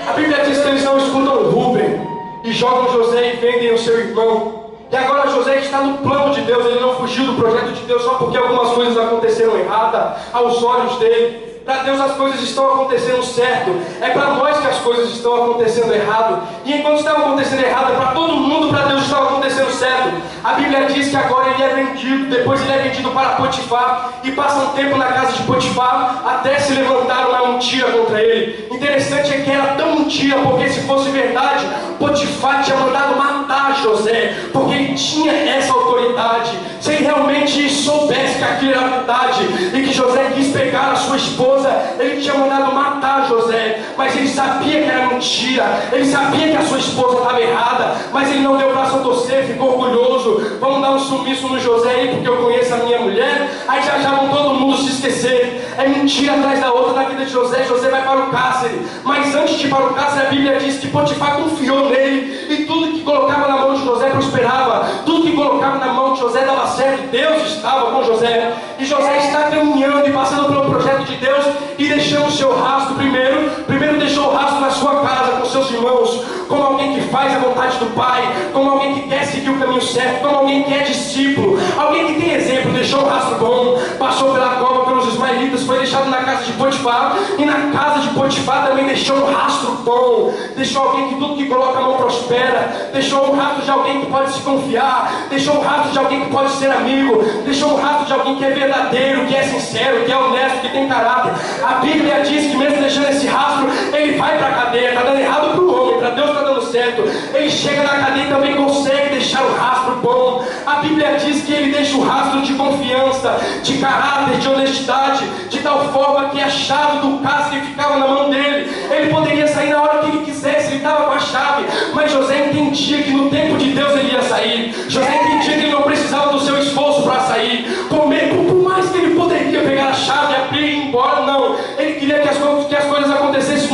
A Bíblia diz que eles não escutam Rubem e jogam José e vendem o seu irmão. E agora José está no plano de Deus. Ele não fugiu do projeto de Deus só porque algumas coisas aconteceram erradas aos olhos dele. Para Deus as coisas estão acontecendo certo. É para nós que as coisas estão acontecendo errado. E enquanto estavam acontecendo errado, é para todo mundo, para Deus estava acontecendo certo. A Bíblia diz que agora ele é vendido. Depois ele é vendido para Potifar. E passa um tempo na casa de Potifar, até se levantar uma mentira contra ele. Interessante é que era tão mentira, porque se fosse verdade, Potifar tinha mandado matar José, porque ele tinha essa autoridade. Se ele realmente soubesse que aquilo era verdade e que José quis pegar a sua esposa, ele tinha mandado matar José. Mas ele sabia que era mentira. Ele sabia que a sua esposa estava errada, mas ele não deu braço a torcer, ficou orgulhoso. Vamos dar um sumiço no José aí, porque eu conheço a minha mulher. Aí já vão todo mundo se esquecer. É mentira atrás da outra na vida de José. José vai para o cárcere, mas antes de ir para o cárcere, a Bíblia diz que Potifar confiou nele, e tudo que colocava na mão de José prosperava. Tudo que colocava na mão de José dava certo. Deus estava com José, e José está caminhando e passando pelo projeto de Deus e deixando o seu rastro. Primeiro deixou o rastro na sua casa com seus irmãos, como alguém que faz a vontade do Pai, como alguém que quer seguir o caminho certo, como alguém que é discípulo, alguém que tem exemplo. Deixou um rastro bom, passou pela cova pelos ismaelitas, foi deixado na casa de Potifar, e na casa de Potifar também deixou um rastro bom. Deixou alguém que tudo que coloca a mão prospera. Deixou um rastro de alguém que pode se confiar. Deixou um rastro de alguém que pode ser amigo. Deixou um rastro de alguém que é verdadeiro, que é sincero, que é honesto, que tem caráter. A Bíblia diz que mesmo deixando esse rastro, ele vai para a cadeia. Está dando errado para o homem, para Deus está dando certo. Ele chega na cadeia e também consegue deixar o rastro bom. A Bíblia diz que ele deixa o rastro de confiança, de caráter, de honestidade, de tal forma que a chave do cárcere ficava na mão dele. Ele poderia sair na hora que ele quisesse, ele estava com a chave, mas José entendia que no tempo de Deus ele ia sair. José entendia que ele não precisava do seu esforço para sair. Por mais que ele poderia pegar a chave, abrir e ir embora, não. Ele queria que as coisas acontecessem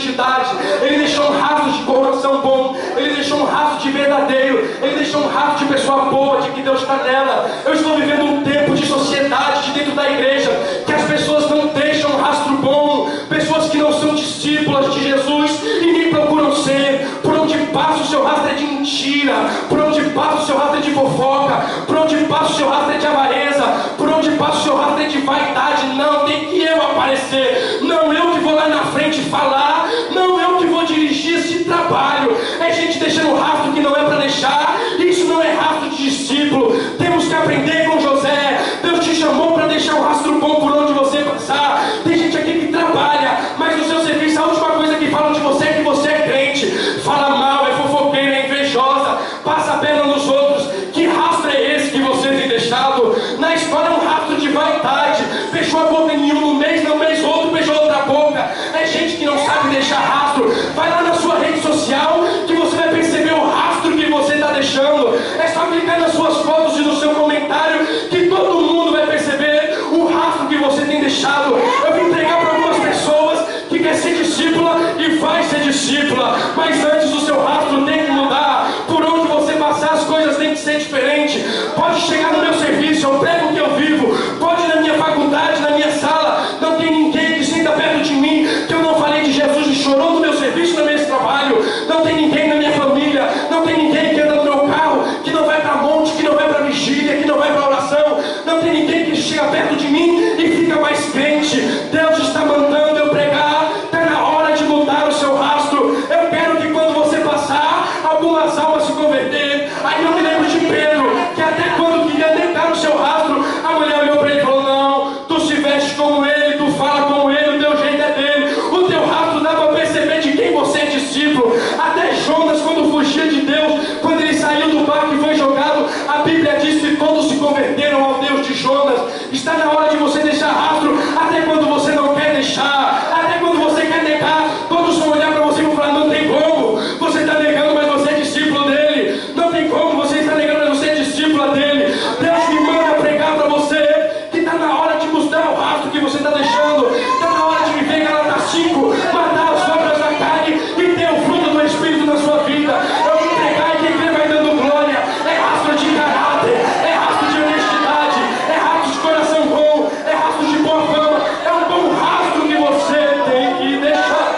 honestidade, ele deixou um rastro de coração bom, ele deixou um rastro de verdadeiro, ele deixou um rastro de pessoa boa, de que Deus está nela. Eu estou vivendo um tempo de sociedade, de dentro da igreja, que as pessoas não deixam um rastro bom, pessoas que não são discípulas de Jesus e nem procuram ser. Por onde passa o seu rastro é de mentira, por onde passa o seu rastro é de fofoca, por onde passa o seu rastro é de avareza, por onde passa o seu rastro é de vaidade. Não, tem que eu aparecer, não eu que vou lá na frente falar, não eu que vou dirigir esse trabalho. É gente deixando rastro que não é para deixar. Isso não é rastro de discípulo. Temos que aprender com José. Deus te chamou para deixar um rastro bom por onde você passar. Tem gente aqui que trabalha, mas no seu serviço a última coisa que falam de você é que você é crente. Fala mal, é fofoqueira, é invejosa, passa a perna nos outros. Que rastro é esse que você tem deixado? Na história é um rastro de vaidade. Fechou a boca em um mês outro beijou outra boca. É gente que não sabe deixar rastro. Vai lá na sua rede social que você vai perceber o rastro que você está deixando. É só clicar nas suas fotos e no seu comentário que todo mundo vai perceber o rastro que você tem deixado. Eu vim pregar para algumas pessoas que quer ser discípula e vai ser discípula, mas antes o seu rastro tem que mudar. Por onde você passar as coisas têm que ser diferentes. Pode chegar no meu serviço, eu prego o que eu vivo. Pode ir na minha faculdade, na minha sala. Não tem ninguém que senta perto de mim que eu não falei de Jesus e chorou no meu serviço, no meu trabalho. Não tem ninguém na minha família, não tem ninguém que anda no meu carro, que não vai para monte, que não vai para vigília, que não vai para oração. Não tem ninguém que chega perto de mim e fica mais crente. Deus está mandando eu pregar. Está na hora de mudar o seu rastro. Eu quero que quando você passar, algumas almas se converter. Aí eu me lembro de Pedro, que até quando queria deitar no seu rastro, a mulher olhou para ele e falou: não, tu se veste como ele, tu fala como ele, o teu jeito é dele. O teu rastro dá para perceber de quem você é discípulo. Até Jonas, quando fugia de Deus, quando ele saiu do barco e foi jogado, a Bíblia diz que todos se converteram ao Deus de Jonas. Está na hora de você deixar rastro, até quando você não quer deixar, até quando você quer negar. Todos vão olhar para você e vão falar: não tem como, você está negando, mas você é discípulo dele. Não tem como, você está negando, mas você é discípula dele. Deus me manda pregar para você que está na hora de mostrar o rastro que você está deixando. Está na hora de viver Gálatas 5, matar as obras da carne e ter o fruto do Espírito na sua vida. Eu vou pregar e quem crê vai dando glória. É rastro de caráter, é rastro de honestidade, é rastro de coração bom, é rastro de boa fama. É um bom rastro que você tem que deixar.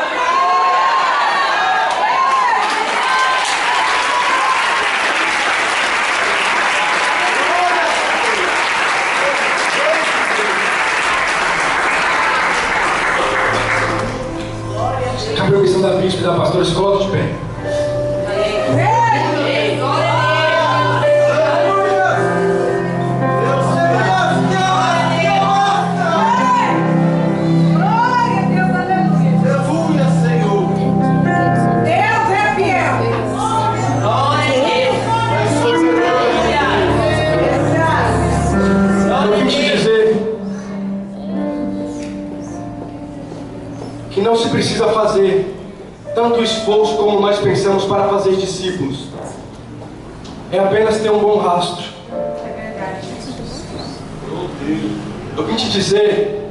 A permissão da bispa e da pastora, se coloca de pé. Que não se precisa fazer tanto esforço como nós pensamos para fazer discípulos. É apenas ter um bom rastro. Eu vim te dizer,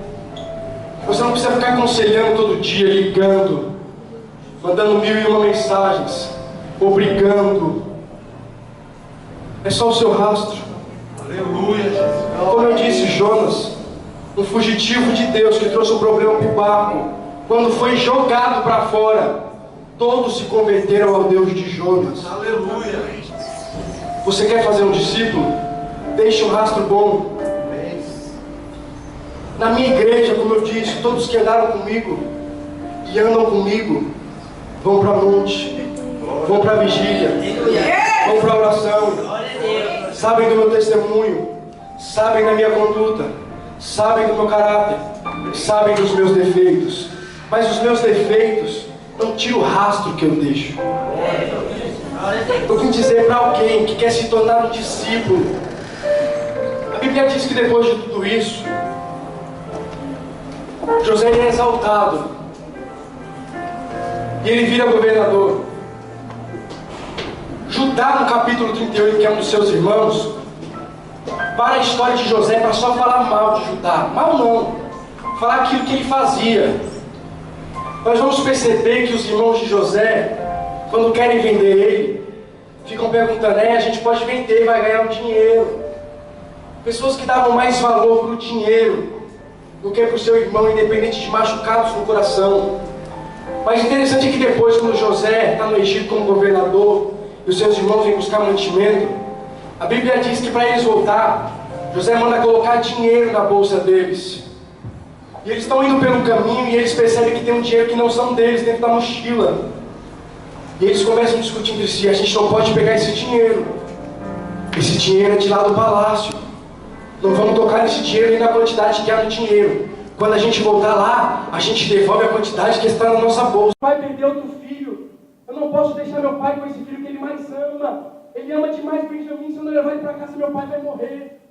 você não precisa ficar aconselhando todo dia, ligando, mandando 1001 mensagens, obrigando. É só o seu rastro. Aleluia. Como eu disse, Jonas, um fugitivo de Deus que trouxe um problema para o barco. Quando foi jogado para fora, todos se converteram ao Deus de Jonas. Aleluia. Você quer fazer um discípulo? Deixe um rastro bom. Na minha igreja, como eu disse, todos que andaram comigo e andam comigo vão para monte, vão para vigília, vão para oração, sabem do meu testemunho, sabem da minha conduta, sabem do meu caráter, sabem dos meus defeitos. Mas os meus defeitos não tiram o rastro que eu deixo. Eu vim dizer para alguém que quer se tornar um discípulo. A Bíblia diz que depois de tudo isso, José é exaltado e ele vira governador. Judá, no capítulo 38, que é um dos seus irmãos, para a história de José para só falar mal de Judá. Mal não, falar aquilo que ele fazia. nós vamos perceber que os irmãos de José, quando querem vender ele, ficam perguntando, a gente pode vender, vai ganhar um dinheiro. Pessoas que davam mais valor para o dinheiro do que para o seu irmão, independente de machucados no coração. Mas interessante é que depois, quando José está no Egito como governador, e os seus irmãos vêm buscar mantimento, a Bíblia diz que para eles voltar, José manda colocar dinheiro na bolsa deles. E eles estão indo pelo caminho e eles percebem que tem um dinheiro que não são deles dentro da mochila. E eles começam a discutir entre si, a gente não pode pegar esse dinheiro. Esse dinheiro é de lá do palácio. Não vamos tocar nesse dinheiro nem na quantidade que há no dinheiro. Quando a gente voltar lá, a gente devolve a quantidade que está na nossa bolsa. O pai perdeu outro filho. Eu não posso deixar meu pai com esse filho que ele mais ama. Ele ama demais Benjamim, se eu não levar ele para casa, meu pai vai morrer.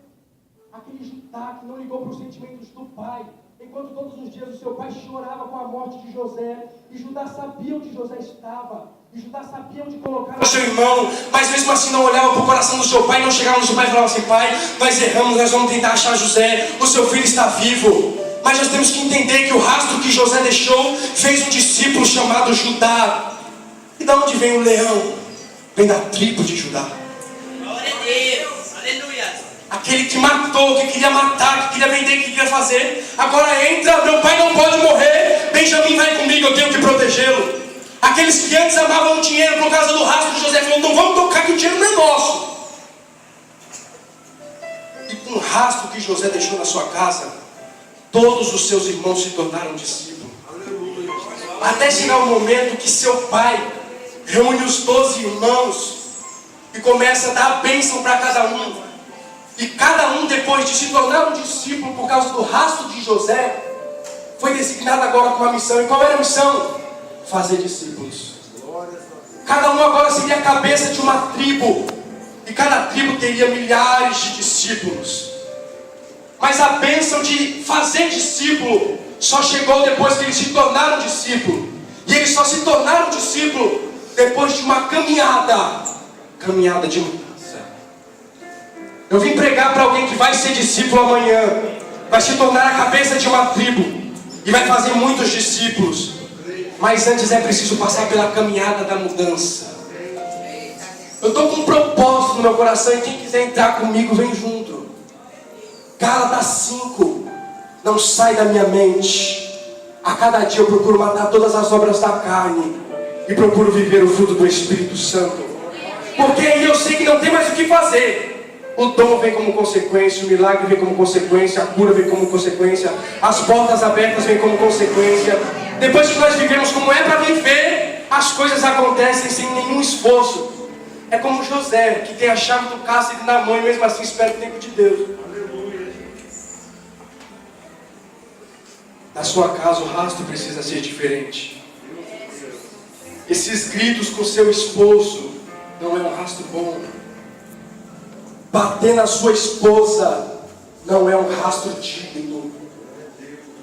Aquele Judá que não ligou para os sentimentos do pai, enquanto todos os dias o seu pai chorava com a morte de José, e Judá sabia onde José estava, e Judá sabia onde colocar o seu irmão, mas mesmo assim não olhava para o coração do seu pai, não chegava no seu pai e falava assim, pai, nós erramos, nós vamos tentar achar José, o seu filho está vivo. Mas nós temos que entender que o rastro que José deixou fez um discípulo chamado Judá. E de onde vem o leão? Vem da tribo de Judá. Glória a Deus, aleluia. Aquele que matou, que queria matar, que queria vender, que queria fazer. Agora entra, meu pai não pode morrer. Benjamim vai comigo, eu tenho que protegê-lo. Aqueles que antes amavam o dinheiro por causa do rastro de José, falou, não vamos tocar que o dinheiro não é nosso. E com o rastro que José deixou na sua casa, todos os seus irmãos se tornaram discípulos. Até chegar o momento que seu pai reúne os 12 irmãos e começa a dar a bênção para cada um. E cada um, depois de se tornar um discípulo por causa do rastro de José, foi designado agora com uma missão. E qual era a missão? Fazer discípulos. Cada um agora seria a cabeça de uma tribo. E cada tribo teria milhares de discípulos. Mas a bênção de fazer discípulo só chegou depois que eles se tornaram discípulo. E eles só se tornaram discípulo depois de uma caminhada de mudança. Eu vim pregar para alguém que vai ser discípulo amanhã, vai se tornar a cabeça de uma tribo e vai fazer muitos discípulos. Mas antes é preciso passar pela caminhada da mudança. Eu estou com um propósito no meu coração e quem quiser entrar comigo, vem junto. Gálatas 5, não sai da minha mente. A cada dia eu procuro matar todas as obras da carne e procuro viver o fruto do Espírito Santo. Porque aí eu sei que não tem mais o que fazer. O dom vem como consequência, o milagre vem como consequência, a cura vem como consequência, as portas abertas vêm como consequência. Depois que nós vivemos como é para viver, as coisas acontecem sem nenhum esforço. É como José, que tem a chave do cárcere na mão e mesmo assim espera o tempo de Deus. Na sua casa o rastro precisa ser diferente. Esses gritos com seu esposo não é um rastro bom. Bater na sua esposa não é um rastro digno.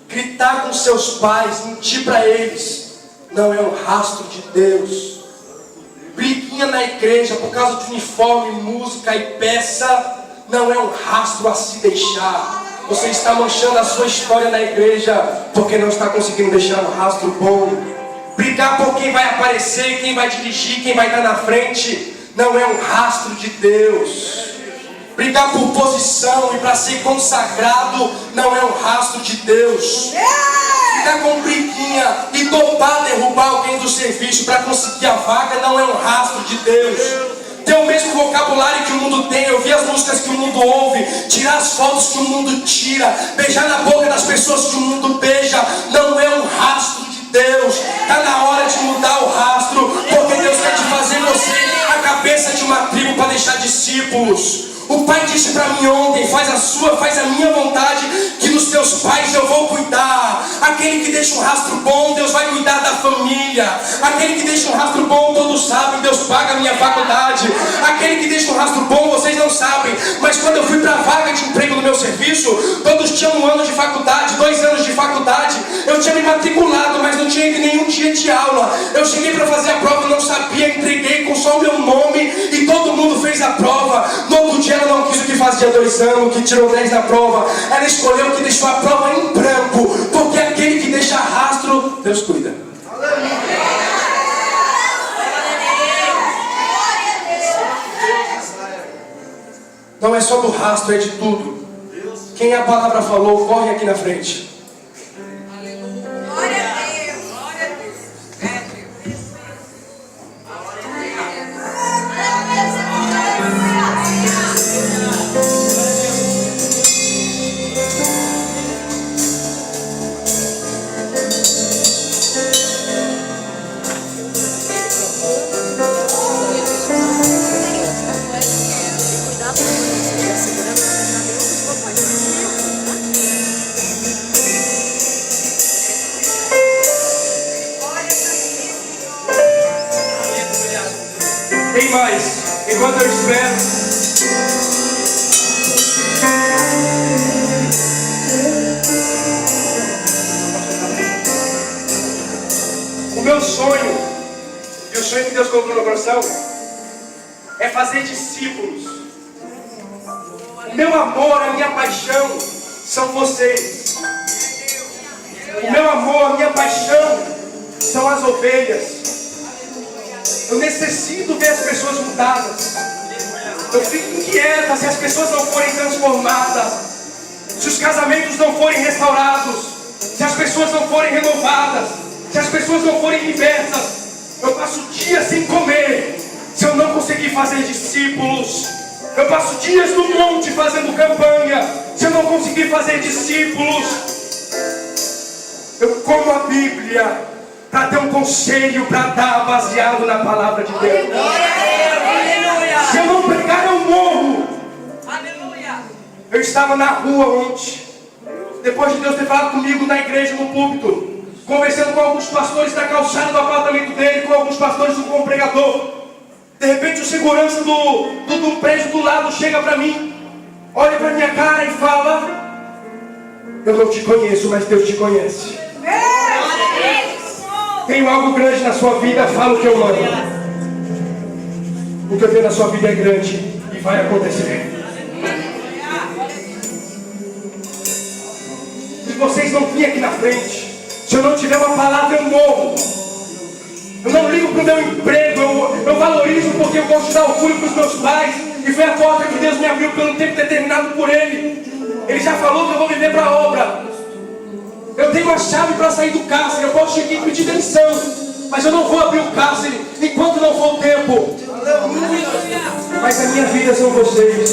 Gritar com seus pais, mentir para eles, não é um rastro de Deus. Briguinha na igreja por causa de uniforme, música e peça, não é um rastro a se deixar. Você está manchando a sua história na igreja porque não está conseguindo deixar um rastro bom. Brigar por quem vai aparecer, quem vai dirigir, quem vai estar na frente, não é um rastro de Deus. Brigar por posição e para ser consagrado, não é um rastro de Deus. Ficar com briguinha e topar derrubar alguém do serviço para conseguir a vaga, não é um rastro de Deus. Ter o mesmo vocabulário que o mundo tem, ouvir as músicas que o mundo ouve, tirar as fotos que o mundo tira, beijar na boca das pessoas que o mundo beija, não é um rastro de Deus. Está na hora de mudar o rastro, porque Deus quer te fazer você a cabeça de uma tribo para deixar discípulos. O pai disse para mim ontem, faz a minha vontade, que dos teus pais eu vou cuidar. Aquele que deixa um rastro bom, Deus vai cuidar da família. Aquele que deixa um rastro bom, todos sabem, Deus paga a minha faculdade. Aquele que deixa um rastro bom, vocês não sabem, mas quando eu fui para a vaga de emprego no meu serviço, todos tinham 1 ano de faculdade, 2 anos de faculdade. Eu tinha me matriculado, mas não tinha ido nenhum dia de aula. Eu cheguei para fazer a prova, não sabia, entreguei com só o meu nome e todo mundo fez a prova. No outro dia ela não quis o que fazia 2 anos, que tirou 10 na prova. Ela escolheu o que deixou a prova em branco, porque aquele que deixa rastro, Deus cuida. é só do rastro, é de tudo. Quem a palavra falou, corre aqui na frente. Glória a Deus. Glória a Deus. Tem mais. Enquanto eu espero, o meu sonho, e o sonho que Deus colocou no meu coração, é fazer discípulos. O meu amor, a minha paixão são vocês. O meu amor, a minha paixão são as ovelhas. Eu necessito ver as pessoas mudadas. Eu fico inquieta se as pessoas não forem transformadas, se os casamentos não forem restaurados, se as pessoas não forem renovadas, se as pessoas não forem libertas. Eu passo dias sem comer se eu não conseguir fazer discípulos. Eu passo dias no monte fazendo campanha se eu não conseguir fazer discípulos. Eu como a Bíblia para ter um conselho para dar baseado na palavra de Deus. Se eu não pregar, eu morro. Eu estava na rua ontem, depois de Deus ter falado comigo na igreja, no púlpito, conversando com alguns pastores da calçada do apartamento dele, com alguns pastores do pregador. De repente o segurança do prédio do lado chega para mim, olha para minha cara e fala: eu não te conheço, mas Deus te conhece. Tenho algo grande na sua vida, fala o que eu mando. O que eu tenho na sua vida é grande e vai acontecer. Se vocês não virem aqui na frente, se eu não tiver uma palavra, eu morro. Eu não ligo para o meu emprego, eu valorizo porque eu gosto de dar orgulho para os meus pais. E foi a porta que Deus me abriu pelo tempo determinado por Ele. Ele já falou que eu vou viver para a obra. Eu tenho a chave para sair do cárcere, eu posso chegar e pedir demissão, mas eu não vou abrir o cárcere enquanto não for o tempo. Mas a minha vida são vocês.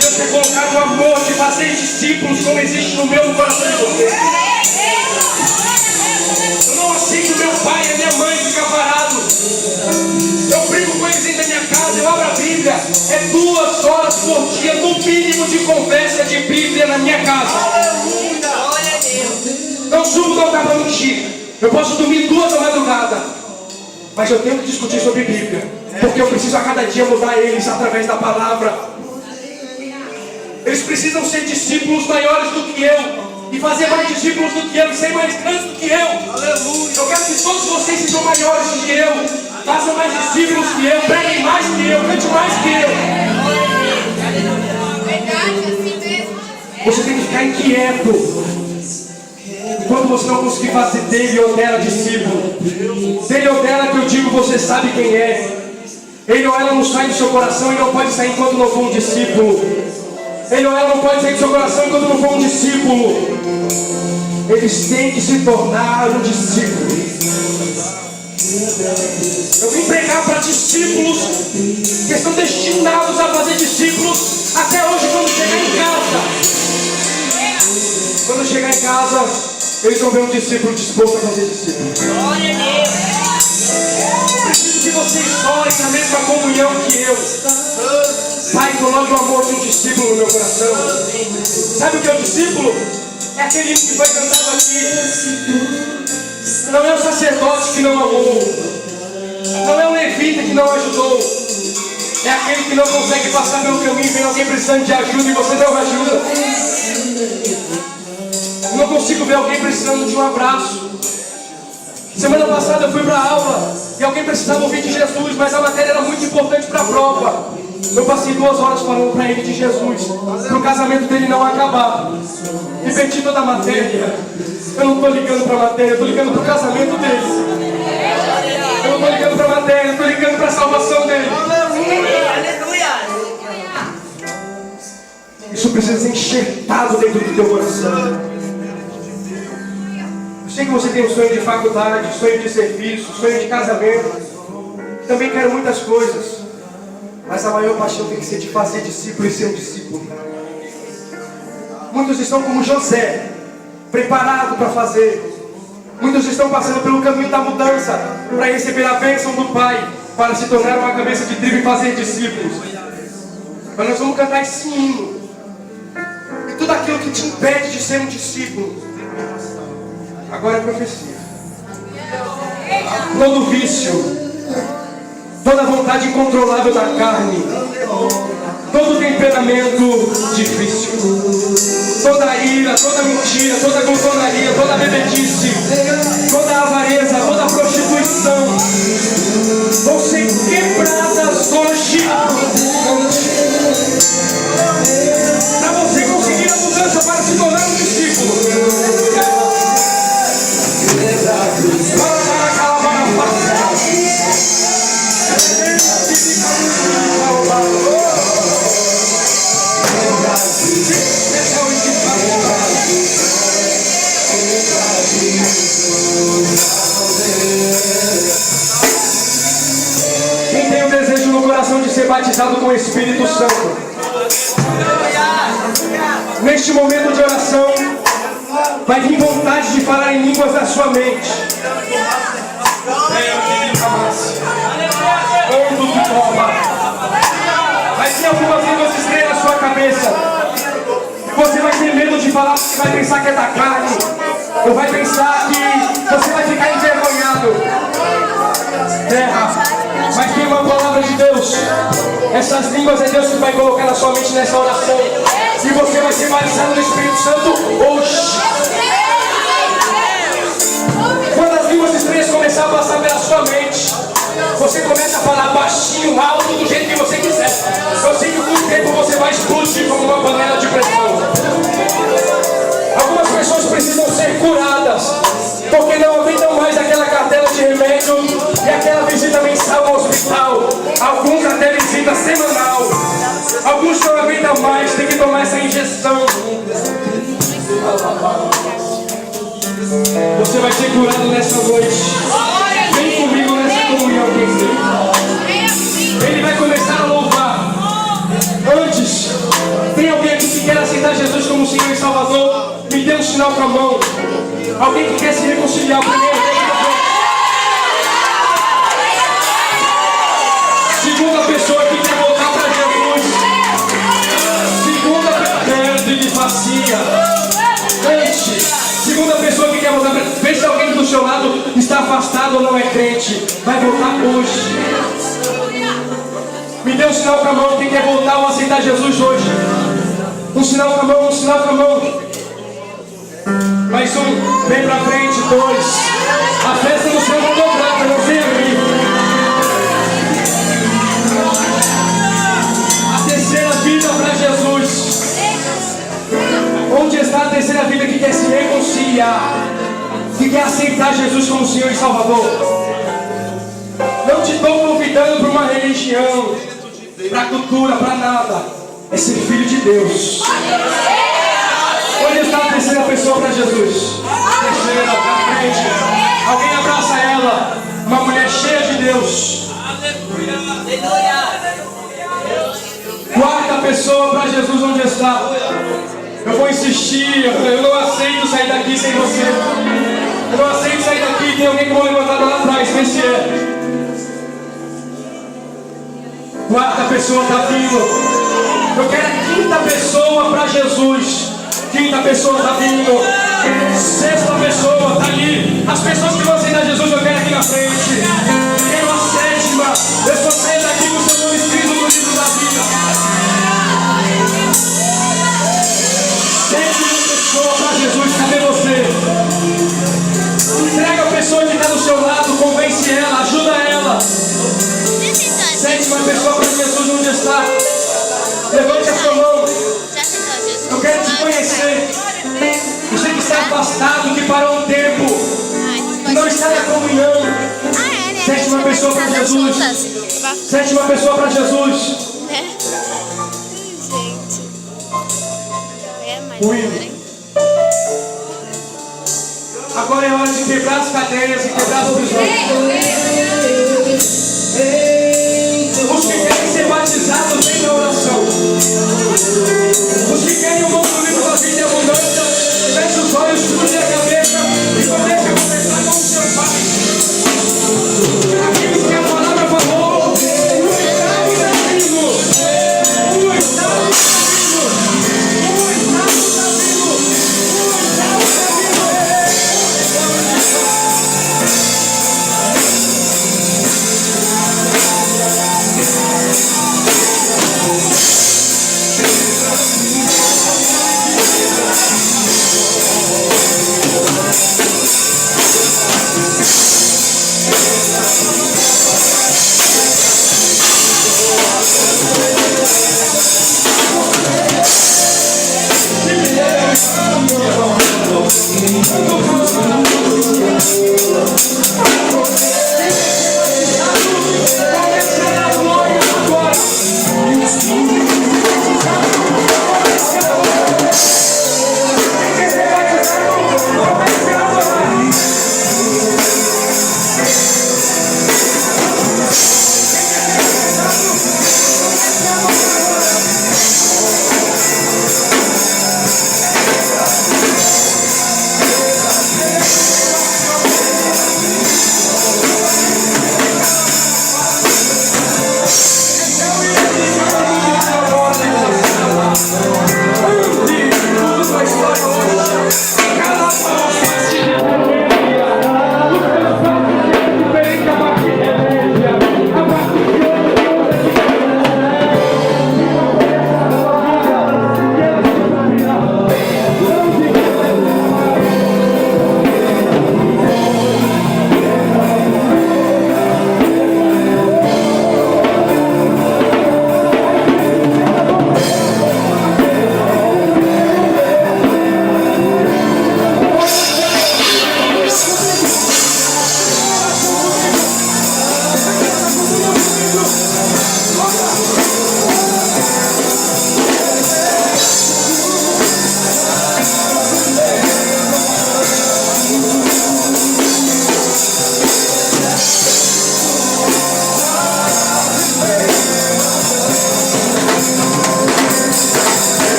Deus tem colocado o amor de fazer discípulos como existe no meu coração de vocês. Eu não aceito meu pai e minha mãe ficar parados. Eu brigo com eles dentro da minha casa, eu abro a Bíblia. É 2 horas por dia, no mínimo, de conversa de Bíblia na minha casa. Não subo, não dá para mentir. Eu posso dormir 2 da madrugada, mas eu tenho que discutir sobre Bíblia, porque eu preciso a cada dia mudar eles através da palavra. Eles precisam ser discípulos maiores do que eu, e fazer mais discípulos do que eu, e ser mais grandes do que eu. Eu quero que todos vocês sejam maiores do que eu, façam mais discípulos que eu, preguem mais que eu, cante mais que eu. Você tem que ficar inquieto quando você não conseguir fazer dele ou dela discípulo. Dele ou dela que eu digo, você sabe quem é. Ele ou ela não sai do seu coração e não pode sair enquanto não for um discípulo. Ele ou ela não pode sair do seu coração enquanto não for um discípulo. Eles têm que se tornar um discípulo. Eu vim pregar para discípulos que estão destinados a fazer discípulos até hoje quando chegar em casa. Quando chegar em casa, eles vão ver um discípulo disposto a fazer discípulo. Preciso que vocês orem na mesma comunhão que eu. Pai, coloque o amor de um discípulo no meu coração. Sabe o que é o discípulo? É aquele hino que foi cantado aqui. Não é o sacerdote que não amou, não é o levita que não ajudou, é aquele que não consegue passar pelo caminho e vem alguém precisando de ajuda e você não ajuda. Eu não consigo ver alguém precisando de um abraço. Semana passada eu fui para a aula e alguém precisava ouvir de Jesus, mas a matéria era muito importante para a prova. Eu passei 2 horas falando para ele de Jesus, para o casamento dele não acabar. E perdi toda a matéria. Eu não estou ligando para a matéria, eu estou ligando para o casamento dele. Eu não estou ligando para a matéria, eu estou ligando para a salvação dele. Isso precisa ser enxertado dentro do teu coração. Eu sei que você tem um sonho de faculdade, sonho de serviço, sonho de casamento. Também quero muitas coisas. Mas a maior paixão tem que ser de fazer discípulo e ser um discípulo. Muitos estão como José, preparados para fazer. Muitos estão passando pelo caminho da mudança para receber a bênção do Pai, para se tornar uma cabeça de tribo e fazer discípulos. Mas nós vamos cantar esse hino. E tudo aquilo que te impede de ser um discípulo, agora é profecia. Todo vício, toda vontade incontrolável da carne, todo temperamento difícil, toda ira, toda mentira, toda glutonaria, toda bebedice, toda avareza, toda prostituição vão ser quebradas hoje. Para você conseguir a mudança, para se tornar um discípulo. Quem tem o desejo no coração de ser batizado com o Espírito Santo, neste momento de oração, vai vir vontade de falar em línguas da sua mente. Vai ter algumas línguas estranhas na sua cabeça. Você vai ter medo de falar, porque vai pensar que é da carne, ou vai pensar que você vai ficar envergonhado. Terra, mas tem uma palavra de Deus. Essas línguas é Deus que vai colocar na sua mente nessa oração. E você vai ser batizado no Espírito Santo hoje. Quando as línguas estranhas começar a passar pela sua mente, você começa a falar baixinho, alto, do jeito que você quiser. Eu sei que com o tempo você vai explodir como uma panela de pressão. Algumas pessoas precisam ser curadas, porque não aguentam mais aquela cartela de remédio e aquela visita mensal ao hospital. Alguns até visita semanal. Alguns não aguentam mais, tem que tomar essa injeção. Você vai ser curado nessa noite. Vem comigo nessa comunhão, Ele vai começar a louvar. Antes, tem alguém aqui que quer aceitar Jesus como Senhor e Salvador? Me dê um sinal com a mão. Alguém que quer se reconciliar primeiro? Segunda pessoa que quer voltar para Jesus. Segunda pessoa de facia. Segunda pessoa que quer voltar para Jesus. Vê se alguém do seu lado está afastado ou não é crente. Vai voltar hoje. Me dê um sinal com a mão. Quem quer voltar ou aceitar Jesus hoje? Um sinal com a mão, um sinal com a mão. Mais um, vem pra frente, dois. A festa no céu não dobrada, não vem abrir. A terceira vida para Jesus. Onde está a terceira vida que quer se reconciliar, que quer aceitar Jesus como Senhor e Salvador? Não te estou convidando para uma religião, para cultura, para nada. É ser filho de Deus. Onde está a terceira pessoa para Jesus? Terceira, para frente. Alguém abraça ela. Uma mulher cheia de Deus. Quarta pessoa para Jesus, onde está? Eu vou insistir. Eu não aceito sair daqui sem você. Eu não aceito sair daqui. Tem alguém que vou levantar lá atrás. Vê se é. Quarta pessoa está vindo. Eu quero a quinta pessoa para Jesus. Quinta pessoa está vindo. Sexta pessoa está ali. As pessoas que vão aceitar Jesus eu quero aqui na frente. Eu quero a sétima. Eu estou saindo daqui com o seu nome escrito no livro da vida. Sétima pessoa para Jesus. Cadê você? Entrega a pessoa que está do seu lado. Convence ela. Ajuda ela. Sétima pessoa para Jesus. Onde está? Levante a sua mão. Eu quero te conhecer. Você que está afastado, que parou um tempo, que não está na comunhão. Sétima pessoa para Jesus. Sétima pessoa para Jesus. Agora é hora de quebrar as cadeias e quebrar as prisões. Os que querem ser batizados, vem na oração. Os que querem o novo livro da vida e abundância, feche os olhos, cruze a cabeça e comece a conversar com o seu Pai. Aqueles que a palavra falou, o Estado está vindo. O Estado está vindo. O Estado está vindo. O Estado está vindo.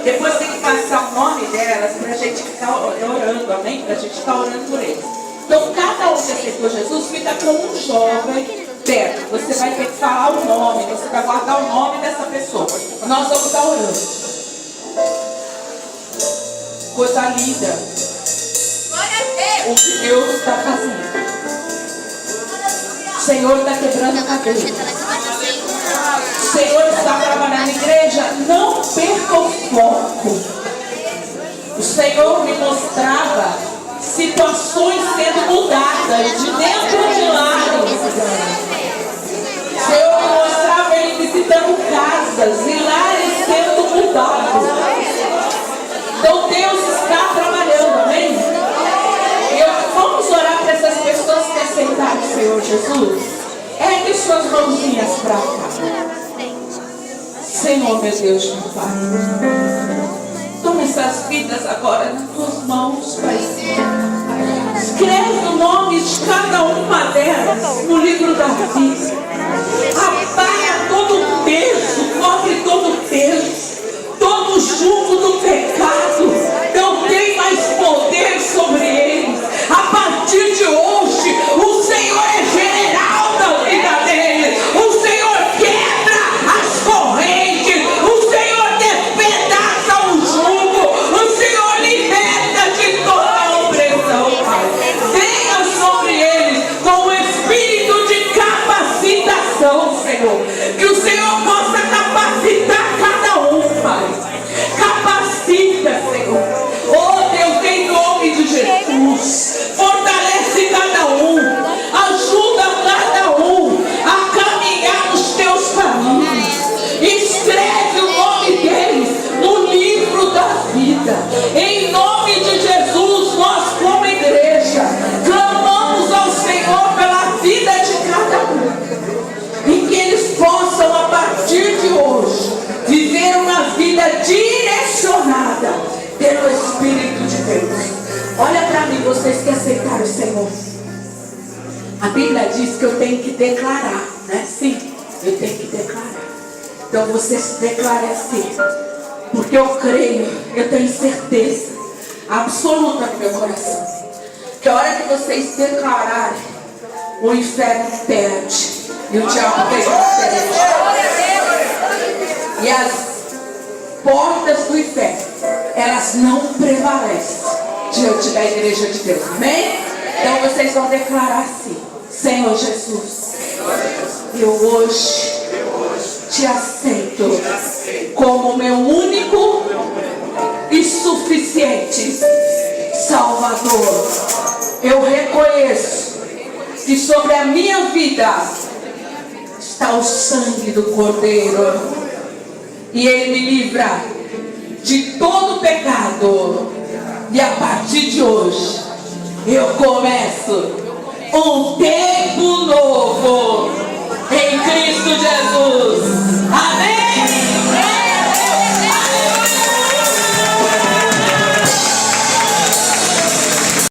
Depois tem que passar o nome delas para a gente ficar orando, amém? Para a gente ficar orando por eles. Então, cada um que aceitou Jesus fica com um jovem perto. Você vai ter que falar o nome, você vai guardar o nome dessa pessoa. Nós vamos estar orando. Coisa linda. O que Deus está fazendo. O Senhor está quebrando a cadeia. O Senhor está trabalhando. Igreja, não perca o foco. O Senhor me mostrava situações sendo mudadas de dentro de lá. O Senhor me mostrava ele visitando casas e lares sendo mudados. Então Deus está trabalhando, amém? Vamos orar para essas pessoas que aceitaram o Senhor Jesus. Ergue suas mãozinhas para cá. Senhor, meu Deus, meu Pai. Toma essas vidas agora nas tuas mãos, Pai. Escreve o nome de cada uma delas no livro da vida. Apaga todo o peso, cobre todo o peso, todo o jugo do pecado. Não tem mais poder sobre eles. A partir de hoje, o Senhor é general da vida deles. O Senhor quebra as correntes. O Senhor despedaça o jugo. O Senhor liberta de toda opressão, Pai. Venha sobre eles com o espírito de capacitação, Senhor. Que o Senhor possa capacitar cada um, Pai. Capacita, Senhor. Oh Deus, em nome de Jesus. Fortalece cada um. Ajuda cada um a caminhar nos teus caminhos. Escreve o nome deles no livro da vida. Em nome de Jesus, nós como igreja clamamos ao Senhor pela vida de cada um. E que eles possam, a partir de hoje, viver uma vida direcionada pelo Espírito de Deus. Olha para mim, vocês que aceitaram o Senhor. A Bíblia diz que eu tenho que declarar, né? Sim, eu tenho que declarar. Então você se declare assim, porque eu creio, eu tenho certeza absoluta no meu coração, que a hora que vocês declararem, o inferno perde e o diabo tem diferente. E as portas do inferno, elas não prevalecem diante da igreja de Deus, amém? Então vocês vão declarar assim: Senhor Jesus, eu hoje te aceito como meu único e suficiente Salvador. Eu reconheço que sobre a minha vida está o sangue do Cordeiro, e Ele me livra de todo pecado. E a partir de hoje eu começo um tempo novo em Cristo Jesus.